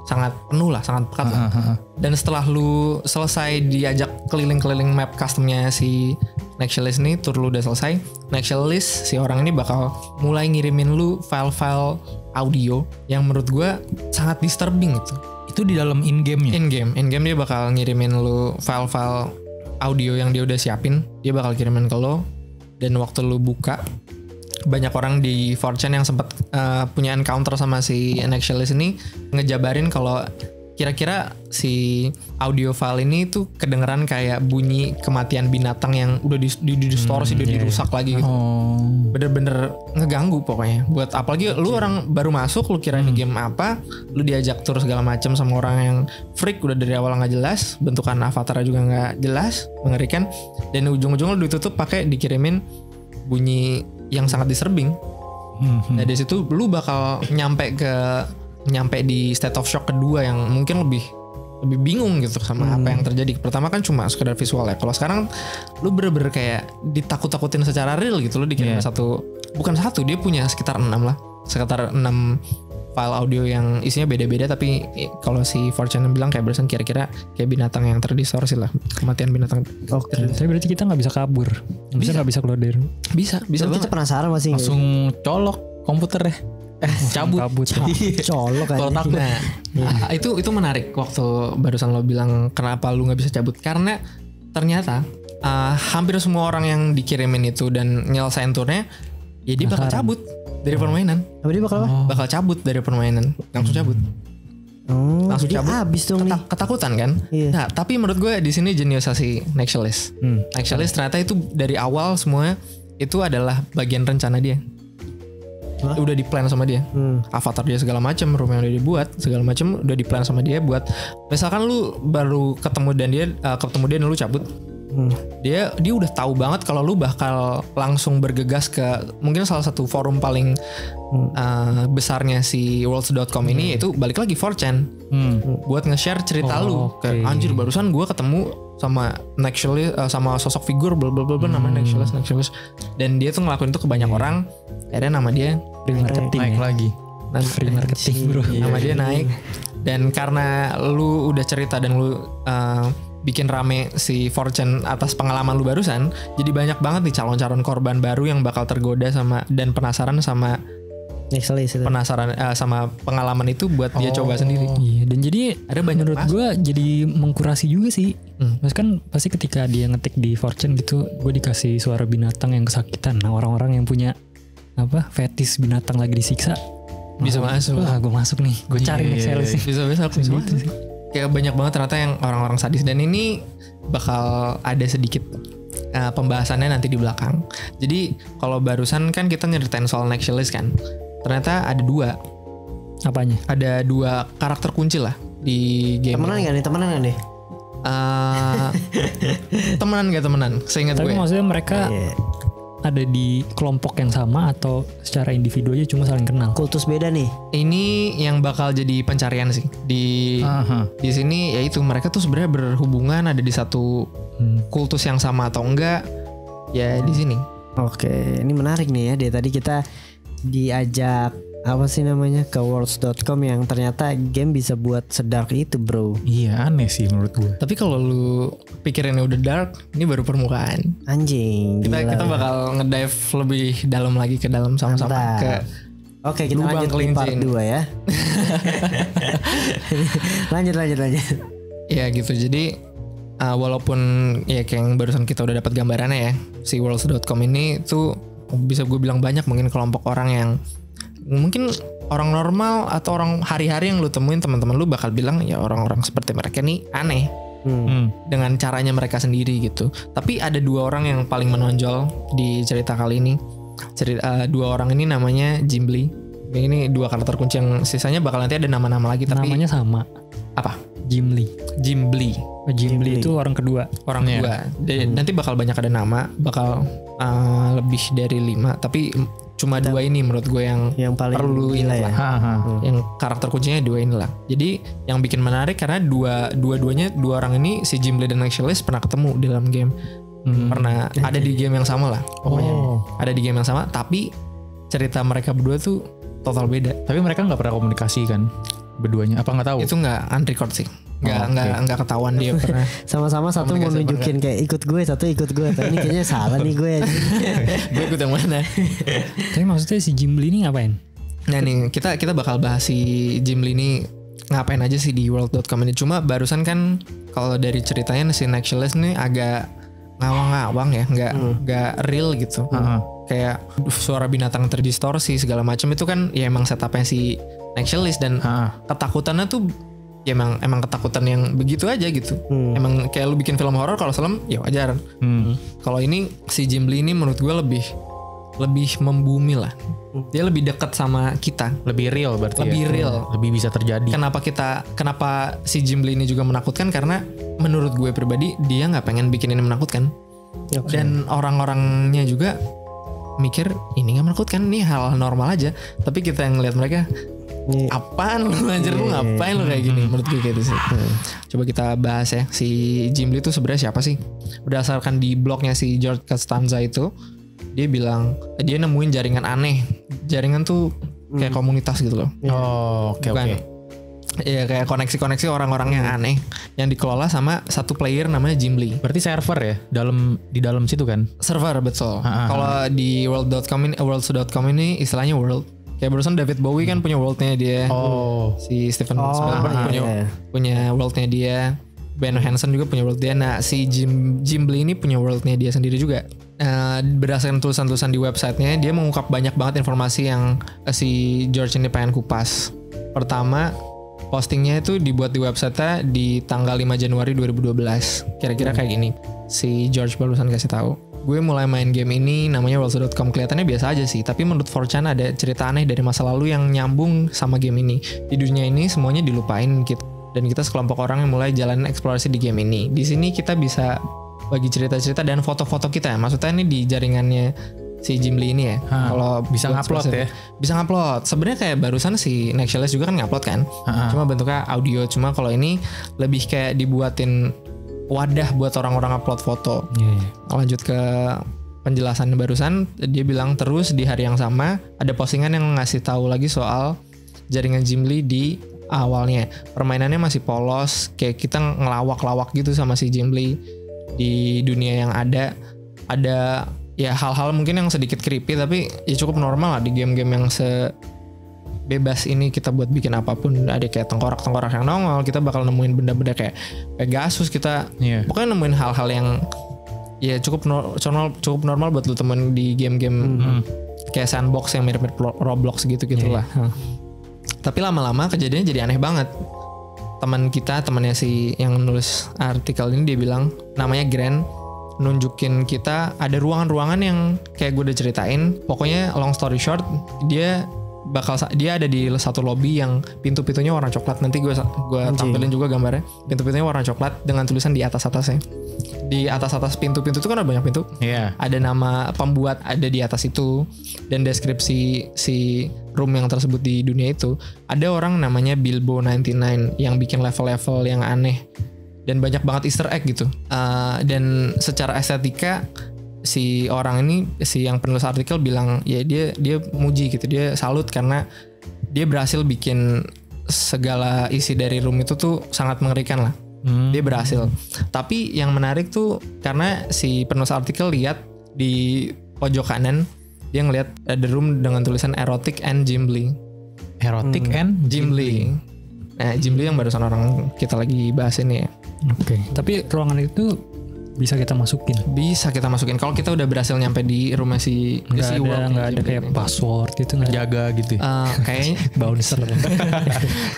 sangat penuh lah, sangat pekat lah. Dan setelah lu selesai diajak keliling-keliling map customnya si Nextualist ini, tour lu udah selesai, Nextualist si orang ini bakal mulai ngirimin lu file-file audio yang menurut gue sangat disturbing gitu. Itu di dalam in-game-nya? In-game dia bakal ngirimin lu file-file audio yang dia udah siapin, dia bakal kirimin ke lo. Dan waktu lu buka, banyak orang di 4chan yang sempat punya encounter sama si Nextualist ini ngejabarin kalau kira-kira si audio file ini tuh kedengeran kayak bunyi kematian binatang yang udah distorsi, udah dirusak lagi gitu. Bener-bener ngeganggu pokoknya. Buat apalagi lu orang baru masuk, lu kira ini game apa, lu diajak tur segala macam sama orang yang freak, udah dari awal nggak jelas, bentukan avatar juga nggak jelas, mengerikan, dan ujung-ujungnya lu ditutup pakai dikirimin bunyi yang sangat disturbing. Nah dari situ lu bakal nyampe di state of shock kedua yang mungkin lebih bingung gitu sama apa yang terjadi. Pertama kan cuma sekedar visual ya. Kalau sekarang lu bener-bener kayak ditakut-takutin secara real gitu. Lu dikirim bukan satu, dia punya sekitar 6 lah. Sekitar 6 file audio yang isinya beda-beda, tapi kalau si 4chan bilang kayak barusan kira-kira kayak binatang yang terdistorsi lah, kematian binatang. Tapi berarti kita nggak bisa kabur. Nggak bisa keluar dari. Bisa kita penasaran masih langsung colok komputer deh. Cabut. Colok aja. Kalau takut. Nah, itu menarik waktu barusan lo bilang kenapa lu nggak bisa cabut, karena ternyata hampir semua orang yang dikirimin itu dan nyelesain turnya ya dia bakal cabut dari permainan. Apa dia bakal apa? Bakal cabut dari permainan, langsung cabut. Langsung jadi cabut. Abis dong nih. Ketakutan kan? Iya. Nah, tapi menurut gue di sini jeniusasi Nextualist. Nextualist ternyata itu dari awal semuanya itu adalah bagian rencana dia. Udah di plan sama dia, avatar dia segala macam, room yang udah dibuat segala macam udah di plan sama dia buat misalkan lu baru ketemu dan lu cabut, dia udah tahu banget kalau lu bakal langsung bergegas ke mungkin salah satu forum paling besarnya si worlds.com ini, yaitu balik lagi 4chan buat nge-share cerita lu. Kayak anjir barusan gue ketemu sama Nextualist, sama sosok figur blablabla namanya Nextualist, dan dia tuh ngelakuin itu ke banyak orang. Akhirnya nama dia free marketing naik lagi. Free marketing bro. Nama dia naik. Dan karena lu udah cerita dan lu bikin rame si 4chan atas pengalaman lu barusan, jadi banyak banget nih calon-calon korban baru yang bakal tergoda sama dan penasaran sama sama pengalaman itu buat dia coba sendiri. Iya, dan jadi ada banyak menurut gue jadi mengkurasi juga sih. Mas kan pasti ketika dia ngetik di 4chan gitu, gue dikasih suara binatang yang kesakitan. Nah orang-orang yang punya fetis binatang lagi disiksa bisa masuk. Wah gue masuk nih, gue cari Nextcellist sih. Bisa gitu sih. Kayak banyak banget ternyata yang orang-orang sadis, dan ini bakal ada sedikit pembahasannya nanti di belakang. Jadi kalau barusan kan kita nyeritain soal Nextcellist kan. Ternyata ada 2. Apanya? Ada 2 karakter kunci lah di game. Temenan gak nih? Temenan. Seingat gue. Tapi maksudnya mereka ada di kelompok yang sama atau secara individu aja cuma saling kenal? Kultus beda nih. Ini yang bakal jadi pencarian sih di sini, yaitu mereka tuh sebenarnya berhubungan, ada di satu kultus yang sama atau enggak ya di sini. Oke, ini menarik nih ya. Dari tadi kita diajak ke worlds.com yang ternyata game bisa buat sedark itu, bro. Iya, aneh sih menurut gue. Tapi kalau lu pikirinnya udah dark, ini baru permukaan. Anjing, kita bakal ngedive lebih dalam lagi ke dalam sama-sama ke. Oke, kita lanjut ke part 2 ya. lanjut. Ya gitu. Jadi walaupun ya kayak yang barusan kita udah dapat gambarannya ya, si worlds.com ini tuh bisa gue bilang banyak mungkin kelompok orang yang mungkin orang normal atau orang hari-hari yang lu temuin, teman-teman lu bakal bilang ya orang-orang seperti mereka nih aneh dengan caranya mereka sendiri gitu. Tapi ada 2 orang yang paling menonjol di cerita kali ini. 2 orang ini namanya Gimli. Ini 2 karakter kunci yang sisanya bakal nanti ada nama-nama lagi. Tapi namanya sama. Apa? Gimli. Gimli itu orang kedua. Nanti bakal banyak ada nama, bakal lebih dari 5. Tapi cuma 2 ini menurut gue yang paling perlu inilah ya. Yang karakter kuncinya 2 inilah. Jadi yang bikin menarik karena dua-duanya 2 orang ini, si Gimli dan Nextcellist pernah ketemu di dalam game. Pernah ada di game yang sama lah pokoknya. Ada di game yang sama, tapi cerita mereka berdua tuh total beda. Tapi mereka nggak pernah komunikasi kan berduanya? Apa nggak tahu? Itu nggak unrecord sih. Nggak ketahuan dia pernah. Sama-sama satu mau nunjukin kayak ikut gue, satu ikut gue. Tapi ini kayaknya salah nih gue aja. Gue ikut yang mana? Tapi maksudnya si Gimli ini ngapain? Nah nih kita bakal bahas si Gimli ini ngapain aja sih di world.com ini. Cuma barusan kan kalau dari ceritanya si Nextcellist nih agak ngawang-ngawang ya, nggak real gitu. Kayak suara binatang terdistorsi segala macam itu kan ya emang setupnya si Nextcellist, dan ketakutannya tuh ya emang ketakutan yang begitu aja gitu. Emang kayak lu bikin film horor, kalau serem ya wajar. Kalau ini si Gimli ini menurut gue lebih membumi lah. Dia lebih dekat sama kita, lebih real berarti. Lebih real, lebih bisa terjadi. Kenapa si Gimli ini juga menakutkan? Karena menurut gue pribadi dia nggak pengen bikin ini menakutkan. Dan orang-orangnya juga mikir ini nggak menakutkan, nih hal normal aja. Tapi kita yang ngeliat mereka, apaan lu anjir, lu ngapain lu kayak gini, menurut gue gitu sih. Coba kita bahas ya, si Gimli itu sebenarnya siapa sih? Berdasarkan di blognya si George Costanza itu, dia bilang dia nemuin jaringan aneh. Jaringan tuh kayak komunitas gitu loh. Oke. Iya, kayak koneksi-koneksi orang-orang yang aneh yang dikelola sama satu player namanya Gimli. Berarti server ya di dalam situ kan? Server, betul. Kalau di worlds.com ini istilahnya world. Kayak barusan David Bowie kan punya worldnya dia. Si Steven Spielberg punya worldnya dia. Ben Hansen juga punya world dia. Nah, si Gimli ini punya worldnya dia sendiri juga. Berdasarkan tulisan-tulisan di websitenya, dia mengungkap banyak banget informasi yang si George ini pengen kupas. Pertama, postingnya itu dibuat di website-nya di tanggal 5 Januari 2012. Kira-kira kayak gini. Si George barusan kasih tahu. Gue mulai main game ini namanya worlds.com. Kelihatannya biasa aja sih, tapi menurut 4chan ada cerita aneh dari masa lalu yang nyambung sama game ini. Di dunia ini semuanya dilupain gitu. Dan kita sekelompok orang yang mulai jalanin eksplorasi di game ini. Di sini kita bisa bagi cerita-cerita dan foto-foto kita. Maksudnya ini di jaringannya si Gimli ini ya. Kalau bisa ngupload ya. Bisa ngupload. Sebenarnya kayak barusan si Nextcellist juga kan ngupload kan. Cuma bentuknya audio. Cuma kalau ini lebih kayak dibuatin wadah buat orang-orang upload foto. Lanjut ke penjelasannya barusan, dia bilang terus di hari yang sama ada postingan yang ngasih tahu lagi soal jaringan Gimli di awalnya. Permainannya masih polos, kayak kita ngelawak-lawak gitu sama si Gimli di dunia yang ada ya hal-hal mungkin yang sedikit creepy tapi ya cukup normal lah di game-game yang bebas ini. Kita buat bikin apapun, ada kayak tengkorak-tengkorak yang nongol, kita bakal nemuin benda-benda kayak Pegasus, kita pokoknya nemuin hal-hal yang ya cukup normal buat lu temen di game-game kayak sandbox yang mirip-mirip Roblox gitu-gitu lah. Tapi lama-lama kejadiannya jadi aneh banget. Temannya si yang nulis artikel ini, dia bilang namanya Grant, nunjukin kita ada ruangan-ruangan yang kayak gue udah ceritain. Pokoknya long story short, dia ada di satu lobby yang pintu-pintunya warna coklat. Nanti gue tampilin juga gambarnya. Pintu-pintunya warna coklat dengan tulisan di atas-atasnya. Di atas-atas pintu-pintu itu kan ada banyak pintu. Ada nama pembuat ada di atas itu, dan deskripsi si room yang tersebut di dunia itu. Ada orang namanya Bilbo 99 yang bikin level-level yang aneh dan banyak banget Easter egg gitu. Dan secara estetika si orang ini, si yang penulis artikel bilang ya dia muji gitu, dia salut karena dia berhasil bikin segala isi dari room itu tuh sangat mengerikan lah. Dia berhasil. Tapi yang menarik tuh karena si penulis artikel lihat di pojok kanan, dia ngelihat ada room dengan tulisan Erotic and Gimli. Erotic and Gimli. Nah, Gimli yang barusan orang kita lagi bahas ini ya. Oke. Tapi ruangan itu bisa kita masukin. Bisa kita masukin kalau kita udah berhasil nyampe di rumah si nggak ada kayak password itu jaga gitu. Kayaknya bouncer.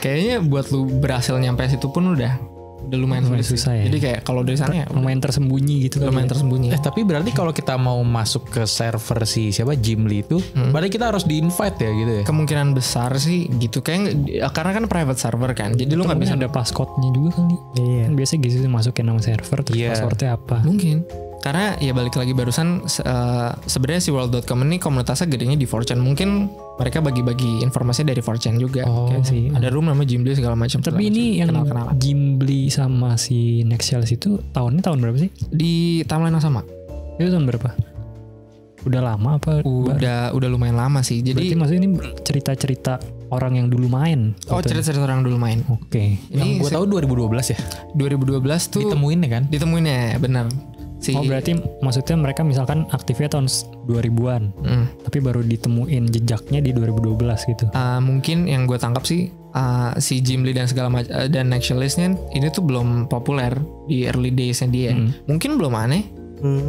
Kayaknya buat lu berhasil nyampe situ pun udah lumayan susah ya. Jadi kayak kalau dari sana ya lumayan tersembunyi gitu kan. Lumayan tersembunyi. Tapi berarti kalau kita mau masuk ke server si siapa Gimli itu, berarti kita harus di-invite ya gitu ya. Kemungkinan besar sih gitu, kayak karena kan private server kan. Jadi lu nggak bisa ada passcode-nya juga kali. Iya. Kan biasa gitu masukin nama server terus passwordnya apa. Mungkin. Karena ya balik lagi barusan sebenarnya si world.com ini komunitasnya gedenya di 4chan. Mungkin mereka bagi-bagi informasinya dari 4chan juga. Sih. Ada room namanya Gimli segala macam. Tapi ini yang Gimli sama si Nextshell itu tahun berapa sih? Di timeline yang sama. Itu tahun berapa? Udah lama apa? Udah lumayan lama sih. Jadi berarti maksudnya ini cerita-cerita orang yang dulu main. Cerita-cerita orang dulu main. Oke. Ini gue tahu 2012 ya. 2012 tuh ditemuin ya kan? Ditemuin ya, benar. Berarti maksudnya mereka misalkan aktifnya tahun 2000-an, tapi baru ditemuin jejaknya di 2012 gitu. Mungkin yang gue tangkap sih si Gimli dan segala macam dan Nextshellnya ini tuh belum populer di early days-nya dia. Mungkin belum aneh,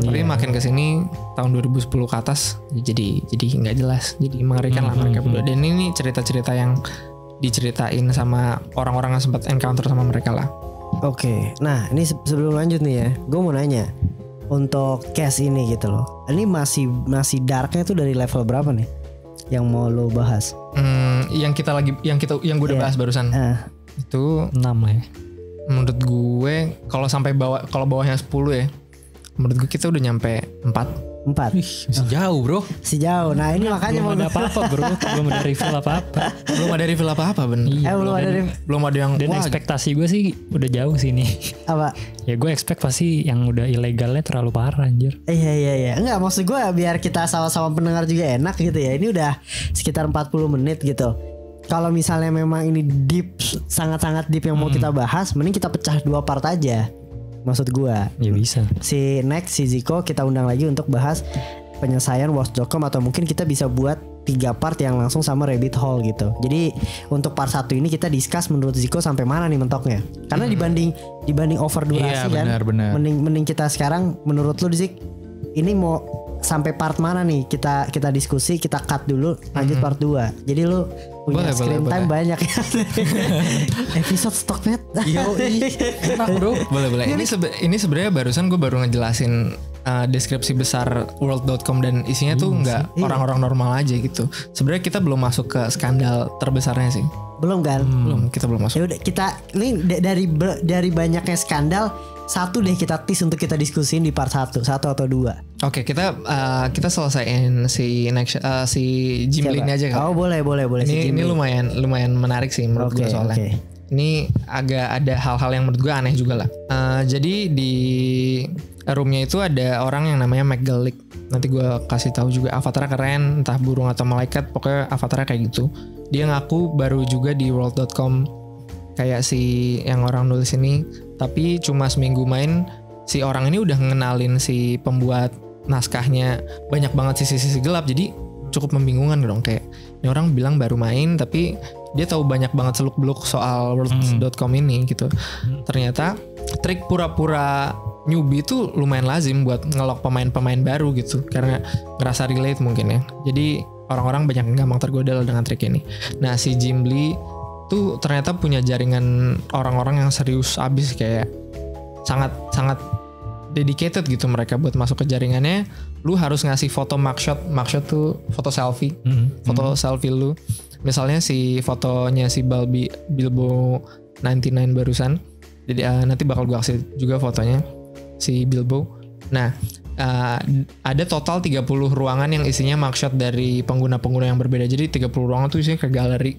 tapi makin kesini tahun 2010 ke atas jadi nggak jelas, jadi mengerikan lah mereka berdua. Dan ini cerita-cerita yang diceritain sama orang-orang yang sempat encounter sama mereka lah. Oke, nah ini sebelum lanjut nih ya, gue mau nanya untuk case ini gitu loh. Ini masih darknya tuh dari level berapa nih? Yang mau lo bahas? Yang gue udah bahas barusan. Itu 6 lah ya. Menurut gue kalau bawahnya 10 ya. Menurut gue kita udah nyampe 4. Masih jauh bro. Si jauh. Nah ini makanya belum ada apa-apa bro. Belum ada reveal apa-apa. bener. Belum ada yang. Dan ekspektasi gue sih udah jauh sih nih. Apa? Ya gue expect pasti yang udah ilegalnya terlalu parah anjir. Iya. Enggak, maksud gue biar kita sama-sama pendengar juga enak gitu ya. Ini udah sekitar 40 menit gitu. Kalau misalnya memang ini deep, sangat-sangat deep yang mau kita bahas, mending kita pecah 2 part aja. Maksud gue ya bisa. Si Ziko kita undang lagi untuk bahas penyelesaian Watch.com, atau mungkin kita bisa buat 3 part yang langsung sama Rabbit Hole gitu. Jadi untuk part 1 ini kita discuss menurut Ziko sampai mana nih mentoknya. Karena dibanding over durasi kan. Bener. Mending kita sekarang menurut lu Zik, ini mau sampai part mana nih, kita diskusi, kita cut dulu, lanjut part 2. Jadi lu punya screen time banyak ya. Episode Stocknet. Enak bro. Boleh. Ini sebenarnya barusan gue baru ngejelasin deskripsi besar world.com dan isinya tuh nggak orang-orang normal aja gitu. Sebenarnya kita belum masuk ke skandal terbesarnya sih. Belum kan? Kita belum masuk. Ya udah, kita ini dari banyaknya skandal, satu deh kita tease untuk kita diskusin di part 1 atau 2. Oke, kita selesaiin si Gimli ini aja kan. Oh, boleh. Ini lumayan menarik sih menurut gue soalnya. Ini agak ada hal-hal yang menurut gue aneh juga lah. Jadi di roomnya itu ada orang yang namanya McGullick. Nanti gue kasih tahu juga avatarnya keren, entah burung atau malaikat, pokoknya avatarnya kayak gitu. Dia ngaku baru juga di world.com kayak si yang orang nulis ini, tapi cuma seminggu main si orang ini udah ngenalin si pembuat naskahnya banyak banget sisi-sisi gelap, jadi cukup membingungkan dong. Kayak ini orang bilang baru main tapi dia tahu banyak banget seluk-beluk soal World.com ini gitu. Ternyata trik pura-pura newbie itu lumayan lazim buat ngelok pemain-pemain baru gitu, karena ngerasa relate mungkin ya. Jadi orang-orang banyak yang gampang tergoda dengan trik ini. Nah si Gimli tuh ternyata punya jaringan orang-orang yang serius abis, kayak sangat dedicated gitu mereka buat masuk ke jaringannya. Lu harus ngasih foto mugshot tuh foto selfie, foto selfie lu. Misalnya si fotonya si Bilbo 99 barusan, jadi nanti bakal gue kasih juga fotonya si Bilbo. Nah ada total 30 ruangan yang isinya mugshot dari pengguna-pengguna yang berbeda. Jadi 30 ruangan tuh isinya ke galeri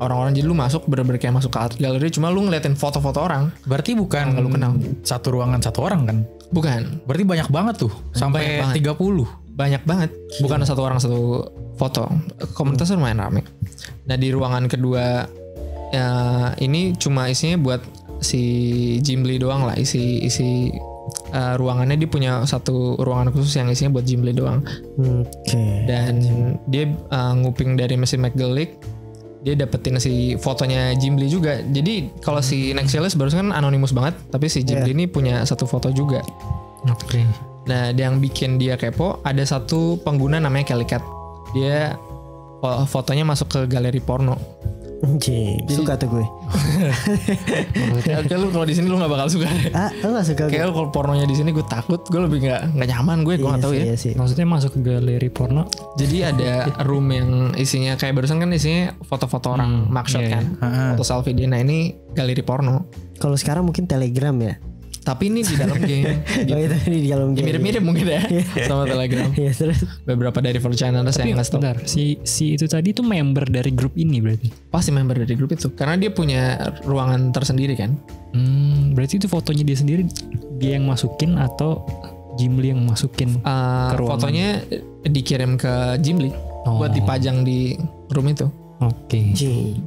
orang-orang. Jadi lu masuk bener-bener kayak masuk ke art gallery, cuma lu ngeliatin foto-foto orang. Berarti bukan lu kenal satu ruangan satu orang kan? Bukan. Berarti banyak banget tuh, sampai 30. Banyak banget. Bukan satu orang satu foto. Komunitasnya lumayan rame. Nah di ruangan kedua ini cuma isinya buat si Gimli doang lah. Isi ruangannya dia punya satu ruangan khusus yang isinya buat Gimli doang. Dan dia nguping dari mesin McGillick, dia dapetin si fotonya Gimli juga. Jadi kalau si Nexialis barusan kan anonimus banget, tapi si Gimli ini punya satu foto juga. Nah yang bikin dia kepo, ada satu pengguna namanya Kelly Cat. Dia fotonya masuk ke galeri porno. Suka tuh gue. Kayak lu kalau di sini lu nggak bakal suka. Lu nggak suka? Kayak kalau pornonya di sini gue takut, gue lebih nggak nyaman, gue nggak tahu ya. Maksudnya masuk ke galeri porno? Jadi ada room yang isinya kayak barusan kan isinya foto-foto orang mugshot kan, foto selfie dia. Nah ini galeri porno. Kalau sekarang mungkin Telegram ya. Tapi ini di dalam game. Gitu. Oh itu di dalam game. Mirip-mirip mungkin ya sama Telegram. Terus beberapa dari channel saya nggak tahu. Bentar, si itu tadi tuh member dari grup ini berarti? Pasti member dari grup itu, karena dia punya ruangan tersendiri kan. Berarti itu fotonya dia sendiri, dia yang masukin atau Gimli yang masukin ke ruangan? Fotonya dikirim ke Gimli buat dipajang di room itu.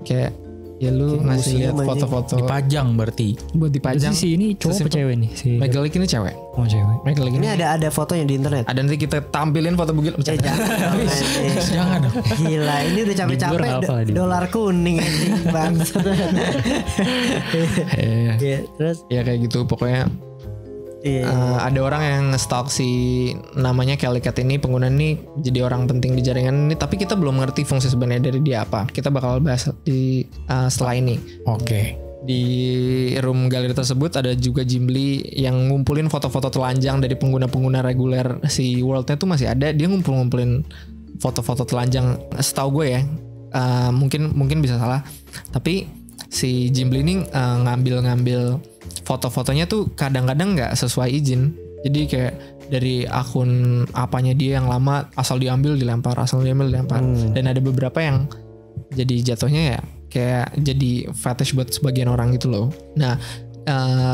Kayak ya lu ngasih lihat foto-foto dipajang berarti buat dipajang. Si ini cowok apa cewek nih? Si McGillick ini cewek. Oh cewek. McGillick ini ada fotonya di internet. Ada, nanti kita tampilin foto bugil. Jangan dong. Gila, ini udah capek-capek dolar kuning bangsat. Terus ya kayak gitu pokoknya. Ada orang yang nge-stalk si namanya Kelly Cat ini, pengguna ini jadi orang penting di jaringan ini, tapi kita belum ngerti fungsi sebenarnya dari dia apa. Kita bakal bahas di setelah ini. Di room galeri tersebut ada juga Gimli yang ngumpulin foto-foto telanjang dari pengguna-pengguna reguler si World-nya tuh masih ada. Dia ngumpulin foto-foto telanjang, setahu gue ya. Mungkin bisa salah. Tapi si Gimli ini ngambil foto-fotonya tuh kadang-kadang nggak sesuai izin. Jadi kayak dari akun apanya dia yang lama asal diambil dilempar. Dan ada beberapa yang jadi jatuhnya ya kayak jadi fetish buat sebagian orang gitu loh. Nah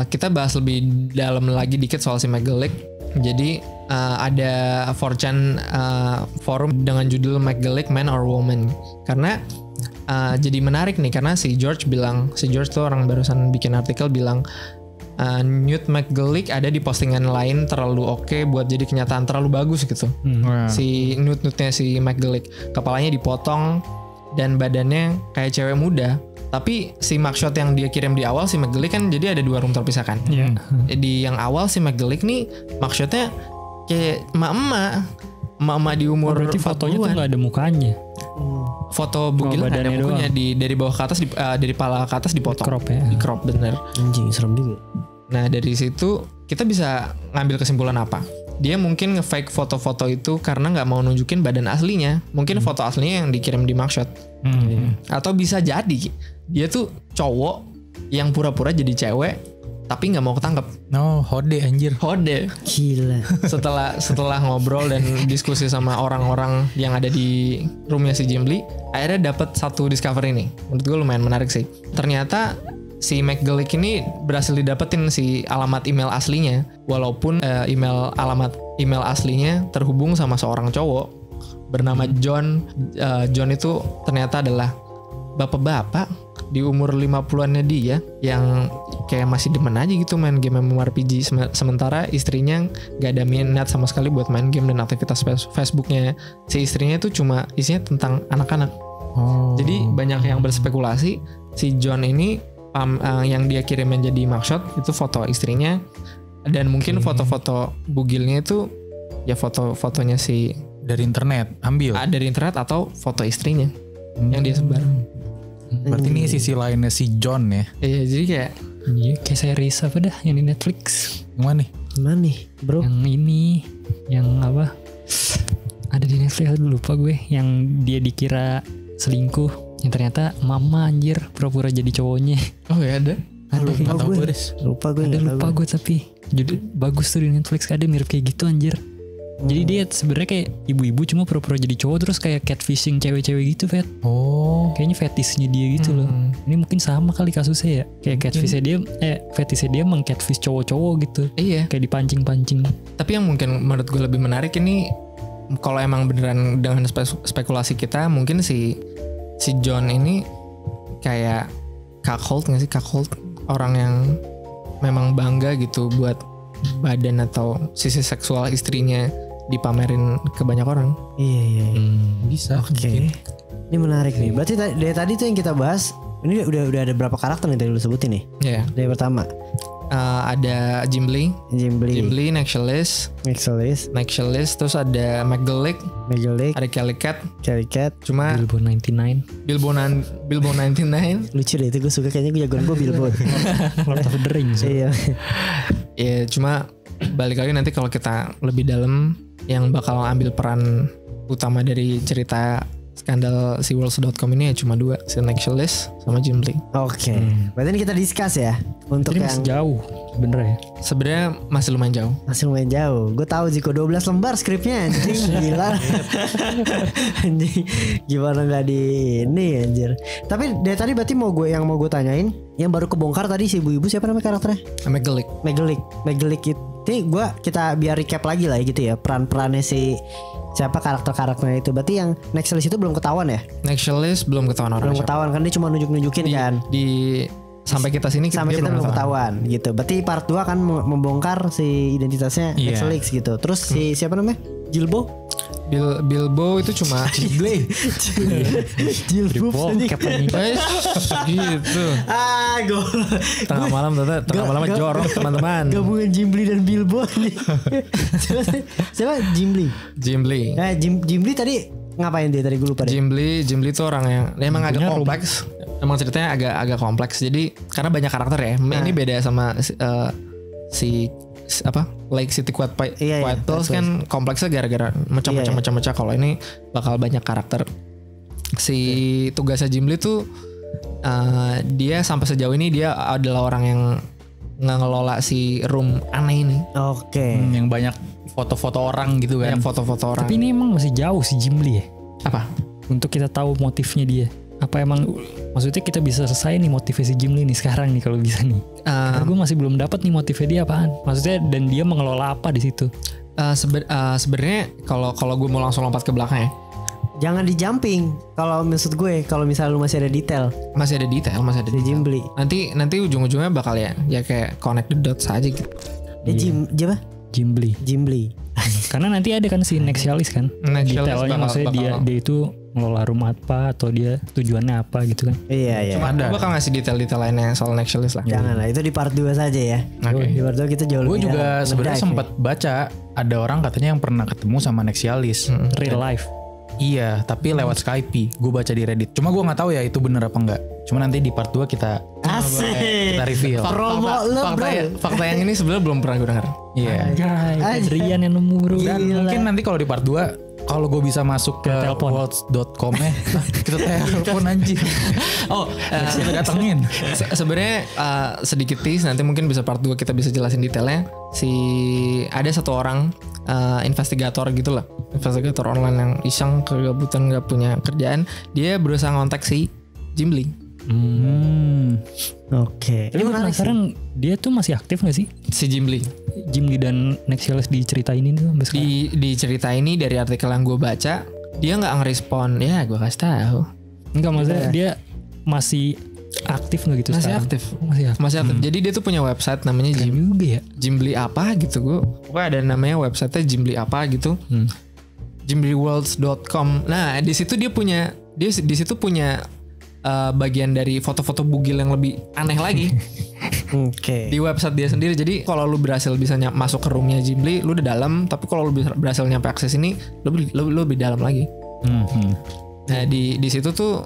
kita bahas lebih dalam lagi dikit soal si McGillick. Jadi ada 4chan forum dengan judul McGillick Man or Woman. Karena jadi menarik nih, karena si George tuh orang barusan bikin artikel bilang Newt McGillick ada di postingan lain terlalu oke buat jadi kenyataan, terlalu bagus gitu. Si Newtnya si McGillick kepalanya dipotong dan badannya kayak cewek muda. Tapi si mugshot yang dia kirim di awal si McGillick kan jadi ada 2 room terpisahkan. Di yang awal si McGillick nih mugshotnya kayak emak-emak di umur berarti fotonya tuh nggak ada mukanya. Foto bugil ada bukunya dari bawah ke atas dari pala ke atas dipotong. Di crop bener. Anjing serem juga. Nah dari situ kita bisa ngambil kesimpulan apa? Dia mungkin nge-fake foto-foto itu karena nggak mau nunjukin badan aslinya. Mungkin foto aslinya yang dikirim di mugshot. Atau bisa jadi dia tuh cowok yang pura-pura jadi cewek tapi nggak mau ketangkep. Hode anjir. Hode. Gila. Setelah ngobrol dan diskusi sama orang-orang yang ada di roomnya si Gimli, akhirnya dapat satu discovery nih. Menurut gue lumayan menarik sih. Ternyata si McGillick ini berhasil didapetin si alamat email aslinya, walaupun alamat email aslinya terhubung sama seorang cowok bernama John. John itu ternyata adalah bapak-bapak di umur 50-annya dia yang kayak masih demen aja gitu main game MMORPG, sementara istrinya gak ada minat sama sekali buat main game, dan aktivitas Facebooknya si istrinya itu cuma isinya tentang anak-anak. Jadi banyak yang berspekulasi si John ini yang dia kirim menjadi mugshot itu foto istrinya, dan mungkin foto-foto bugilnya itu ya foto-fotonya si Dari internet ambil. dari internet atau foto istrinya yang dia sebar. Berarti ini sisi lainnya si John ya. Iya, jadi Kayak series apa dah yang di Netflix? Yang mana nih? Mana nih bro? Yang ini, yang apa? Ada di Netflix, aduh lupa gue. Yang dia dikira selingkuh, yang ternyata mama anjir pura-pura jadi cowoknya. oh ya ada. Ada Lupa gue lupa gue tapi jadi bagus tuh di Netflix, ada mirip kayak gitu anjir. Jadi dia sebenarnya kayak ibu-ibu cuma pura-pura jadi cowok, terus kayak catfishing cewek-cewek gitu, Fet. Kayaknya fetishnya dia gitu loh. Ini mungkin sama kali kasusnya ya. Kayak catfishnya dia, fetishnya dia meng-catfish cowok-cowok gitu. Iya. Kayak dipancing-pancing. Tapi yang mungkin menurut gue lebih menarik ini, kalau emang beneran dengan spekulasi kita, mungkin si John ini kayak cuckold nggak sih? Cuckold, orang yang memang bangga gitu buat badan atau sisi seksual istrinya dipamerin ke banyak orang. Iya. Bisa. Oke. Ini menarik nih. Berarti dari tadi tuh yang kita bahas, ini udah ada berapa karakter nih tadi lu sebutin nih? Iya. Dari pertama Ada Gimli, Nexalis, terus ada McGillick, ada Kelly Cat. Cuma Bilbo 99. Bilbo 99. Lucu deh itu, gue suka, kayaknya gue jagoan gue Bilbo. Lord of the Rings. Iya. Ya cuma balik lagi nanti kalau kita lebih dalam, yang bakal ambil peran utama dari cerita skandal si Worlds.com ini ya cuma dua, si Nexalis sama Gimli. Oke. Berarti ini kita discuss ya untuk Ini yang masih jauh bener ya. Sebenarnya masih lumayan jauh. masih lumayan jauh. Gue tahu Ziko 12 lembar skripnya anjing, gila. Anjing, gimana nggak di ini anjir. Tapi dari tadi berarti mau gue tanyain, yang baru kebongkar tadi si ibu-ibu siapa namanya karakternya? McGillick itu. Kita biar recap lagi lah gitu ya, peran-perannya si siapa karakternya itu. Berarti yang Nexalis itu belum ketahuan ya? Nexalis belum ketahuan orang. Belum ketahuan kan, dia cuma nunjukin kan. Sampai kita sini sampai kita belum ketahuan gitu. Berarti part 2 kan membongkar si identitasnya Nexalis gitu. Terus si siapa namanya? Bilbo itu cuma Jilbo gitu. Tengah malam jorok teman-teman. Gabungan Gimli dan Bilbo nih. Siapa? Gimli. Gimli tadi ngapain dia tadi, gue lupa deh. Gimli itu orang yang emang agak kompleks. Emang ceritanya agak kompleks. Jadi karena banyak karakter ya. Ini beda sama Lake City Quiet Pills kan kompleksnya gara-gara macam-macam. Kalau ini bakal banyak karakter. Si tugasnya Gimli tuh dia sampai sejauh ini dia adalah orang yang ngelola si room aneh ini. Oke. Yang banyak foto-foto orang gitu kan. Yang foto-foto orang. Tapi ini emang masih jauh si Gimli ya. Apa? Untuk kita tahu motifnya dia. Apa emang maksudnya kita bisa selesai nih motivasi Gimli nih sekarang nih kalau bisa nih. Gue masih belum dapat nih motifnya dia apaan. Maksudnya dan dia mengelola apa di situ. Sebenarnya kalau gue mau langsung lompat ke belakang ya. Jangan di jumping. Kalau maksud gue, kalau misalnya lu masih ada detail. Masih ada detail. Gimli. Nanti ujung-ujungnya bakal ya kayak connect the dots aja gitu. Gimli. Karena nanti ada kan si Nexalis kan. Detailnya maksudnya dia itu ngelola rumah apa atau dia tujuannya apa gitu kan. Iya. Cuma gue bakal ngasih detail-detail lainnya soal Nexalis lah. Jangan lah, itu di part 2 saja ya. Di part 2 kita jauh lebih. Gue juga sebenarnya sempat baca ada orang katanya yang pernah ketemu sama Nexalis. Real life. Iya, tapi lewat Skype. Gue baca di Reddit. Cuma gue nggak tahu ya itu bener apa enggak. Cuma nanti di part 2 kita reveal. Fakta yang ini sebenarnya belum pernah gue dengar. Iya. Adrian yang nemu bro. Dan mungkin nanti kalau di part 2 kalau gue bisa masuk ke worlds.com kita telepon anjir. Kita datengin. Sebenarnya sedikit tease, nanti mungkin bisa part 2 kita bisa jelasin detailnya. Ada satu orang investigator gitulah, investigator online yang iseng kegabutan nggak punya kerjaan, dia berusaha ngontak si Gimli. Oke. Ini penasaran dia tuh masih aktif gak sih? Si Gimli dan Nexalis di cerita ini tuh di cerita ini dari artikel yang gue baca, dia nggak ngerespon. Ya gue kasih tahu. Enggak, maksudnya dia masih aktif nggak gitu Masih sekarang? aktif. Masih aktif. Jadi dia tuh punya website namanya Juga ya. Jimbly apa gitu. Gue pokoknya ada namanya websitenya Jimbly apa gitu. Jimblyworlds.com. Nah, di situ dia di situ punya bagian dari foto-foto bugil yang lebih aneh lagi. Oke. Di website dia sendiri. Jadi kalau lu berhasil bisa masuk ke roomnya Jimbly, lu udah dalam. Tapi kalau lu berhasil nyampe akses ini, lu lebih dalam lagi. Nah di situ tuh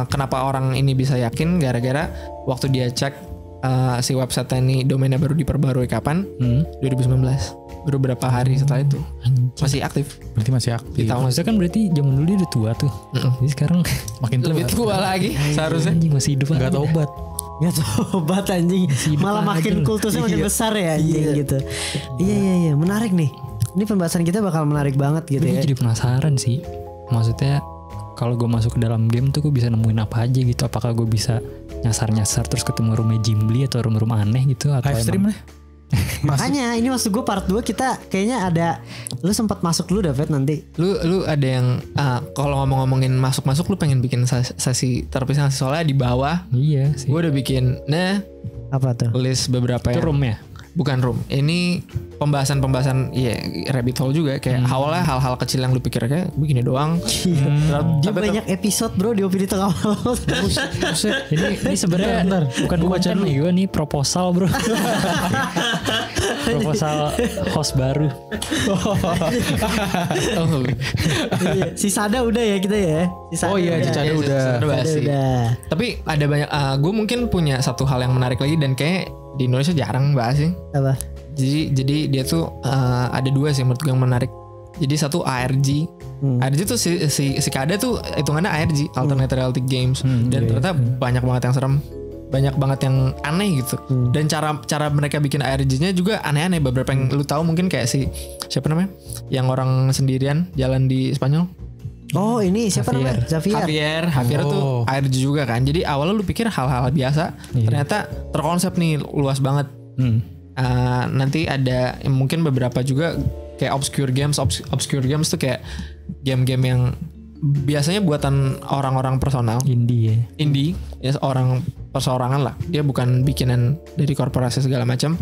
kenapa orang ini bisa yakin gara-gara waktu dia cek si website ini domainnya baru diperbarui kapan? 2019. Baru berapa hari setelah itu masih aktif. Berarti masih aktif. Di tahun Maksudnya kan berarti zaman dulu dia udah tua tuh. Jadi sekarang Makin tua. lebih tua lagi seharusnya. anjing masih hidup Nggak aja. tobat. Nggak tobat anjing. hidup Malah aja makin lu. kultusnya makin besar ya anjing gitu. Iya. Menarik nih. Ini pembahasan kita bakal menarik banget gitu Gue ya. jadi penasaran sih. Maksudnya kalau gue masuk ke dalam game tuh gue bisa nemuin apa aja gitu. Apakah gue bisa nyasar-nyasar terus ketemu roomnya Jimbly atau room-room aneh gitu atau Live stream emang- lah. Makanya ini maksud gue part 2 kita kayaknya ada. Lu sempat masuk dulu David nanti. Lu ada yang kalau ngomongin masuk lu pengen bikin sesi terpisah soalnya di bawah. Iya sih. Gue udah bikin Apa tuh? list beberapa Itu yang room ya? bukan room. Ini pembahasan rabbit hole juga kayak awalnya hal-hal kecil yang lu pikir kayak begini doang. Dia banyak episode bro di opini tengah malam. Ini sebenarnya bukan konten nih gue nih proposal bro. Proposal host baru. Iya, si Sada udah ya kita ya. Si Sada Oh iya, udah. Cicada udah. Udah. Tapi ada banyak gue mungkin punya satu hal yang menarik lagi dan kayak di Indonesia jarang bahas sih. Apa? Jadi dia tuh ada dua sih menurut gue yang menarik. Jadi satu ARG. ARG tuh si Kada tuh hitungannya ARG, Alternate Reality Games, dan ternyata banyak banget yang serem, banyak banget yang aneh gitu. Dan cara mereka bikin ARG-nya juga aneh-aneh. Beberapa yang lu tahu mungkin kayak siapa namanya? Yang orang sendirian jalan di Spanyol. Oh ini siapa namanya? Xavier. Javier tuh Oh. ARG juga kan. Jadi awalnya lu pikir hal-hal biasa, ternyata terkonsep nih luas banget. Nanti ada mungkin beberapa juga kayak obscure games tuh kayak game-game yang biasanya buatan orang-orang personal, Indie ya. orang perseorangan lah. Dia bukan bikinan dari korporasi segala macam.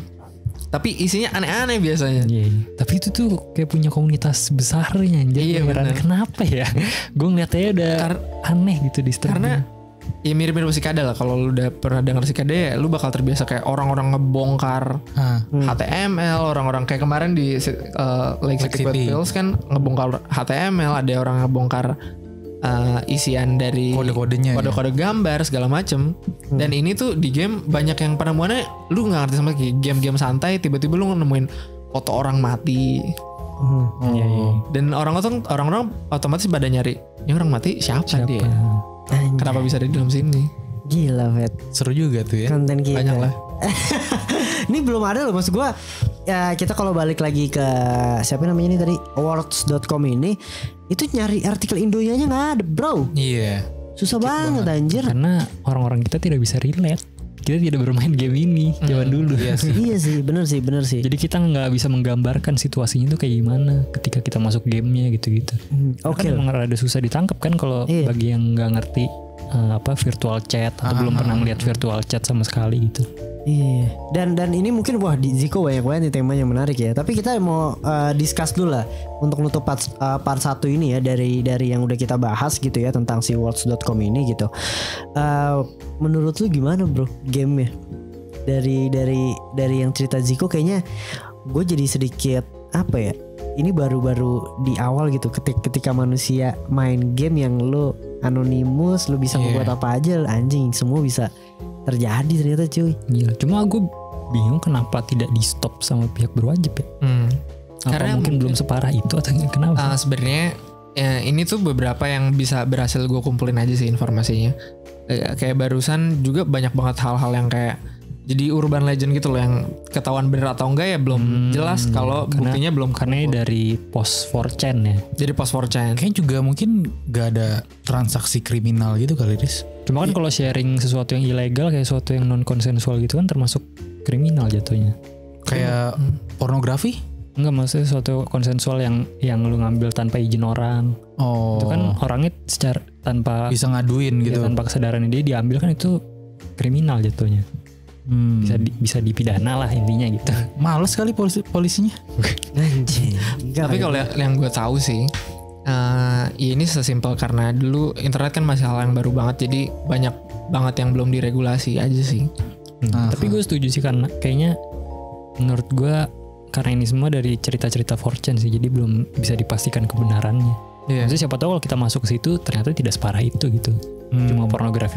Tapi isinya aneh-aneh biasanya. Iya. Tapi itu tuh kayak punya komunitas besarnya anjir. Iya, Beneran. bener. Kenapa ya? Gue ngeliatnya udah aneh gitu di stream. Karena ya mirip-mirip Cicada lah. Kalau lu udah pernah denger Cicada ya lu bakal terbiasa kayak orang-orang ngebongkar HTML, orang-orang kayak kemarin di Lake City City. Pills kan ngebongkar HTML, ada orang ngebongkar isian dari Kode-kodenya ya. kode-kode gambar segala macem. Dan ini tuh di game banyak yang penemuannya lu nggak ngerti sama kayak game-game santai, tiba-tiba lu nemuin foto orang mati. Iya. Dan orang-orang otomatis pada nyari ini orang mati siapa dia? Kenapa bisa ada di dalam sini? Gila Vet. Seru juga tuh ya. Konten kita. Banyak lah. Ini belum ada loh maksud gue. Ya kita kalau balik lagi ke siapa namanya ini tadi awards.com ini, itu nyari artikel Indonya nggak ada bro. Iya. Susah banget anjir. Karena orang-orang kita tidak bisa relate. Kita tidak bermain game ini zaman dulu. Iya sih. Iya sih, bener sih. Jadi kita nggak bisa menggambarkan situasinya itu kayak gimana ketika kita masuk gamenya gitu-gitu. Oke. Kan emang rada susah ditangkap kan kalau Iya. bagi yang nggak ngerti virtual chat atau belum pernah melihat virtual chat sama sekali gitu. Iya. Dan ini mungkin wah di Ziko banyak banget nih temanya menarik ya. Tapi kita mau discuss dulu lah untuk nutup part 1 ini ya dari yang udah kita bahas gitu ya tentang si worlds.com ini gitu. Menurut lu gimana bro gamenya? Dari yang cerita Ziko kayaknya gue jadi sedikit apa ya? Ini baru-baru di awal gitu ketika manusia main game yang lu anonimus, lu bisa membuat apa aja anjing, semua bisa terjadi ternyata cuy. Gila. Cuma gue bingung kenapa tidak di stop sama pihak berwajib ya. Apa Karena mungkin belum separah itu atau kenapa? Sebenarnya ini tuh beberapa yang bisa berhasil gue kumpulin aja sih informasinya. Kayak barusan juga banyak banget hal-hal yang kayak jadi urban legend gitu loh yang ketahuan bener atau enggak ya belum jelas kalau buktinya belum Karena dari post 4chan ya. jadi post 4chan. Kayaknya juga mungkin gak ada transaksi kriminal gitu kali Riz. Cuma kan kalau sharing sesuatu yang ilegal kayak sesuatu yang non konsensual gitu kan termasuk kriminal jatuhnya. Kayak pornografi. Enggak, maksudnya suatu konsensual yang lu ngambil tanpa izin orang. Oh. Itu kan orangnya secara tanpa bisa ngaduin gitu. tanpa kesadaran dia diambil kan itu kriminal jatuhnya. Bisa dipidana lah intinya gitu. Males kali polisinya. Anjing. Tapi kalau yang gue tahu sih, ini sesimpel karena dulu internet kan masih hal yang baru banget, jadi banyak banget yang belum diregulasi aja sih. Tapi gue setuju sih karena kayaknya menurut gue karena ini semua dari cerita-cerita 4chan sih, jadi belum bisa dipastikan kebenarannya. Maksudnya siapa tahu kalau kita masuk ke situ ternyata tidak separah itu gitu. Cuma pornografi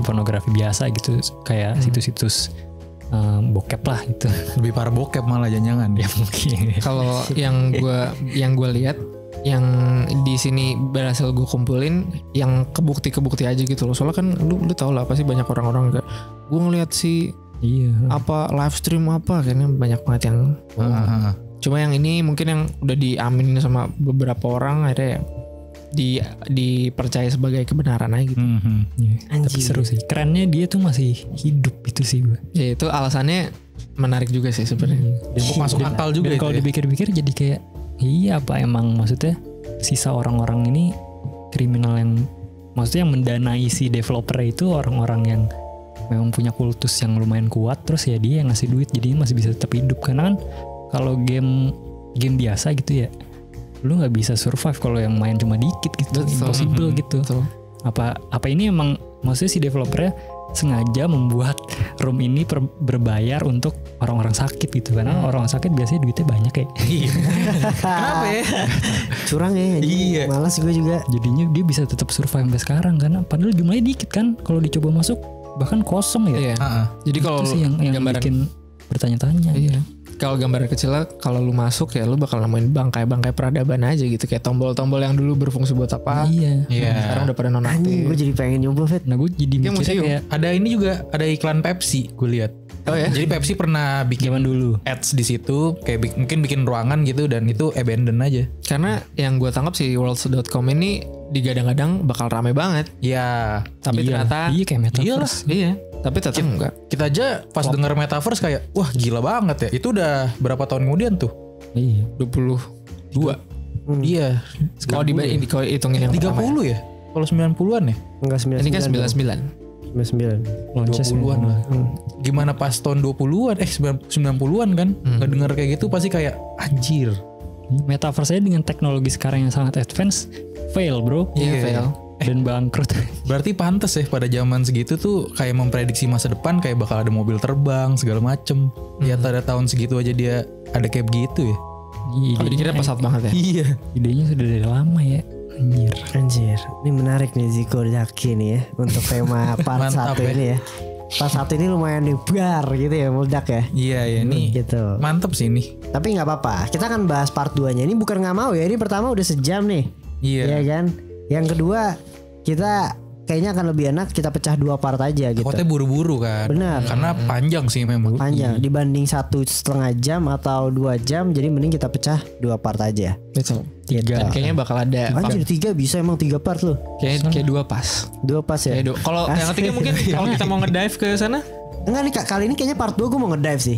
biasa gitu, kayak situs-situs bokep lah gitu. Lebih parah bokep malah jangan ya mungkin. Kalau yang gue lihat, yang di sini berhasil gue kumpulin, yang kebukti aja gitu loh. Soalnya kan lu tau lah pasti banyak orang-orang kayak gue ngeliat sih apa live stream apa, kayaknya banyak banget yang cuma yang ini mungkin yang udah diaminin sama beberapa orang akhirnya dipercaya sebagai kebenaran aja gitu. Tapi seru sih, kerennya dia tuh masih hidup itu sih gue. Ya itu alasannya menarik juga sih sebenarnya. Dan masuk akal juga itu. Kalau dipikir-pikir jadi kayak iya, apa emang maksudnya sisa orang-orang ini kriminal yang maksudnya yang mendanai si developer itu orang-orang yang memang punya kultus yang lumayan kuat, terus ya dia yang ngasih duit jadi masih bisa tetap hidup. Karena kan kalau game biasa gitu ya lu nggak bisa survive kalau yang main cuma dikit gitu. Impossible gitu. Apa ini emang maksudnya si developernya sengaja membuat room ini berbayar untuk orang-orang sakit gitu, karena orang sakit biasanya duitnya banyak ya. Kenapa ya? Curang ya. Iya. Malas gue juga. Jadinya dia bisa tetap survive sampai sekarang karena padahal jumlahnya dikit kan, kalau dicoba masuk bahkan kosong ya. Jadi kalau itu sih yang bikin bertanya-tanya. Iya. Kalau gambaran kecilnya, kalau lu masuk ya lu bakal nemuin bangkai-bangkai peradaban aja gitu, kayak tombol-tombol yang dulu berfungsi buat apa. Iya. Sekarang udah pada nonaktif. Anjing, gue jadi pengen nyoba, Fet. Nah gue jadi mikirnya kayak ada ini juga, ada iklan Pepsi gue lihat. Oh ya. Jadi Pepsi pernah bikin zaman dulu ads di situ, kayak mungkin bikin ruangan gitu dan itu abandon aja. Karena yang gue tangkap si worlds.com ini digadang-gadang bakal rame banget. Ya. Tapi ternyata kayak metaverse. Iya. Tapi tetap enggak. Kita aja pas dengar metaverse kayak wah gila banget ya. Itu udah berapa tahun kemudian tuh? Iya. 22. Iya. Kalau hitungin yang 30 pertama ya? Kalau 90-an ya? Enggak 99. Ini kan 99. 99. 20-an lah. Gimana pas tahun 20-an 90-an kan? Ngedenger kayak gitu pasti kayak anjir. Metaverse dengan teknologi sekarang yang sangat advance fail bro. Iya, fail. Dan bangkrut. Berarti pantas ya pada zaman segitu tuh kayak memprediksi masa depan kayak bakal ada mobil terbang segala macem. Ya pada tahun segitu aja dia ada kayak begitu ya. Kalau dikira pesat banget ya. Iya. Idenya sudah dari lama ya. Anjir. Ini menarik nih Ziko Zaki nih ya untuk tema part 1 ini ya. Part 1 ini lumayan dibar gitu ya, meledak ya. Iya ini gitu. Mantep sih ini. Tapi nggak apa-apa. Kita akan bahas part 2-nya. Ini bukan nggak mau ya. Ini pertama udah sejam nih. Iya. Iya kan. Yang kedua kita kayaknya akan lebih enak kita pecah 2 part aja gitu. Takutnya buru-buru kan. Benar. Karena panjang sih memang. Panjang dibanding 1,5 jam atau 2 jam. Jadi mending kita pecah 2 part aja. Betul. Gitu. Dan kayaknya bakal ada. Anjir 3 bisa emang 3 part loh. Kayak 2 pas. 2 pas ya. Kalau yang ketiga mungkin kalau kita mau ngedive ke sana. Enggak nih Kak, kali ini kayaknya part 2 gue mau ngedive sih.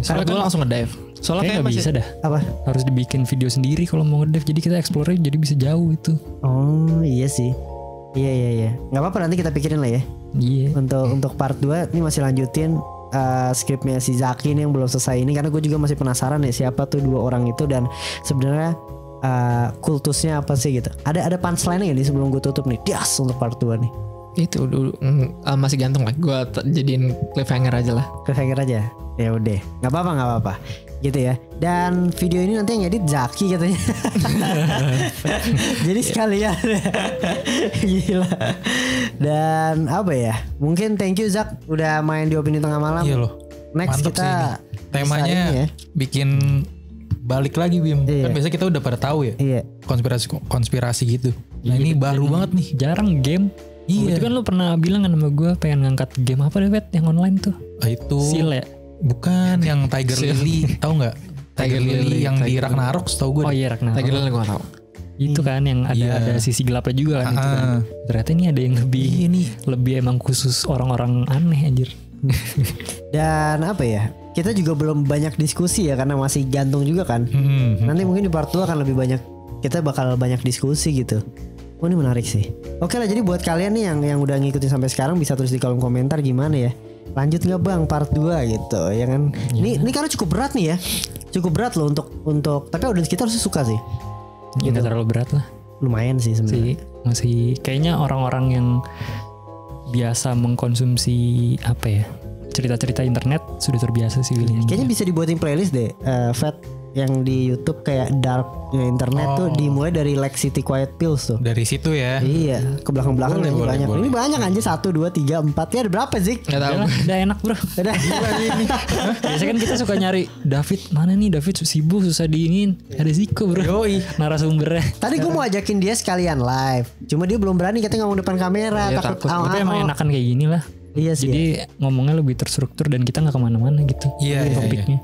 Soalnya gue langsung ngedive. Soalnya kayak nggak bisa dah. Apa? Harus dibikin video sendiri kalau mau ngedive. Jadi kita explore jadi bisa jauh itu. Oh iya sih. Iya. Nggak apa-apa nanti kita pikirin lah ya. Iya. Untuk part 2 ini masih lanjutin skripnya si Zaki ini yang belum selesai ini, karena gue juga masih penasaran ya siapa tuh 2 orang itu dan sebenarnya kultusnya apa sih gitu. Ada punchline-nya nih sebelum gue tutup nih. Das untuk part 2 nih. Itu dulu masih gantung lah. Gue jadiin cliffhanger aja lah. Cliffhanger aja. Ya udah. Nggak apa-apa. Gitu ya. Dan video ini nanti yang edit Zaki katanya. Jadi sekalian. Gila. Dan apa ya? Mungkin thank you Zak udah main di Opini Tengah Malam. Iya loh. Next mantep kita temanya ya. bikin balik lagi Bim. Iya. Kan biasanya kita udah pada tahu ya. Iya. Konspirasi gitu. Nah ini baru banget nih. Jarang game. Iya. Itu kan lu pernah bilang kan sama gue pengen ngangkat game apa deh Vet yang online tuh. Itu Seal ya. Bukan yang Tiger Lily, tahu nggak? Tiger Lily yang di Ragnarok, tahu gue. Oh iya Ragnarok. Tiger Lily gue gak tahu. Itu kan yang ada sisi gelapnya juga kan itu kan. Ternyata ini ada yang lebih emang khusus orang-orang aneh anjir. Dan apa ya? kita juga belum banyak diskusi ya karena masih gantung juga kan. Nanti mungkin di part 2 akan lebih banyak, kita bakal banyak diskusi gitu. Oh ini menarik sih. Oke lah, jadi buat kalian nih yang udah ngikutin sampai sekarang bisa tulis di kolom komentar gimana ya. Lanjut nggak bang part 2 gitu ya kan. Ini karena cukup berat nih ya. Cukup berat loh untuk tapi audiens kita harusnya suka sih. Ya, nggak terlalu berat lah. Lumayan sih sebenarnya. Masih kayaknya orang-orang yang biasa mengkonsumsi apa ya, cerita-cerita internet sudah terbiasa sih. Kayaknya bisa dibuatin playlist deh, Fat, yang di YouTube kayak dark internet tuh dimulai dari Lake City Quiet Pills tuh. Dari situ ya. Iya, ke belakang-belakang Boleh, banyak. boleh. Ini banyak anjir 1 2 3 4. Ya ada berapa sih? Nggak tahu. Udah enak bro. Udah. Biasanya kan kita suka nyari David, mana nih David sibuk susah diinin. Ada Ziko bro. Yoi. Narasumbernya. Tadi gue mau ajakin dia sekalian live. Cuma dia belum berani, katanya ngomong depan kamera, Iya, takut. takut. Tapi emang enakan kayak gini lah. Iya sih. Jadi ngomongnya lebih terstruktur dan kita nggak kemana-mana gitu. Iya, Topiknya.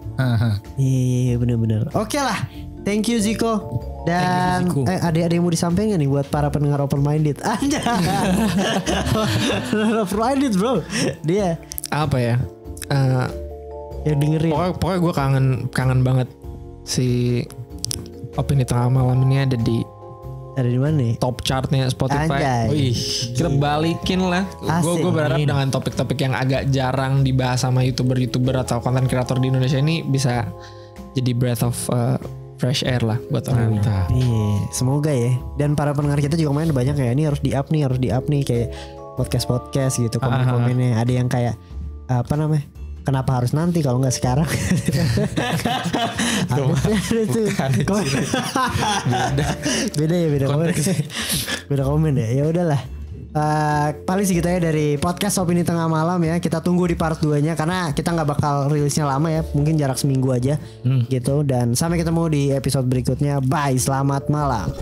Iya bener-bener. Oke lah. Thank you Ziko. Dan Ziko. ada yang mau disampaikan nih buat para pendengar Open Minded? Anjay. Open Minded bro. Dia Apa ya? yang dengerin. Pokoknya gue kangen banget si Opini Tengah Malam ini ada di Ada di mana nih? top chartnya Spotify. Anjay. Wih, kita balikin lah. Asik. Gue berharap dengan topik-topik yang agak jarang dibahas sama youtuber atau konten kreator di Indonesia ini bisa jadi breath of fresh air lah buat orang. Iya, semoga ya. Dan para pendengar kita juga main banyak ya. Ini harus di up nih kayak podcast gitu komen-komennya. Ada yang kayak apa namanya? Kenapa harus nanti kalau nggak sekarang? Beda komen. Beda komen ya. Ya udahlah. Paling segitu ya dari podcast Opini Tengah Malam ya. Kita tunggu di part 2-nya karena kita nggak bakal rilisnya lama ya. Mungkin jarak seminggu aja gitu. Dan sampai ketemu di episode berikutnya. Bye, selamat malam.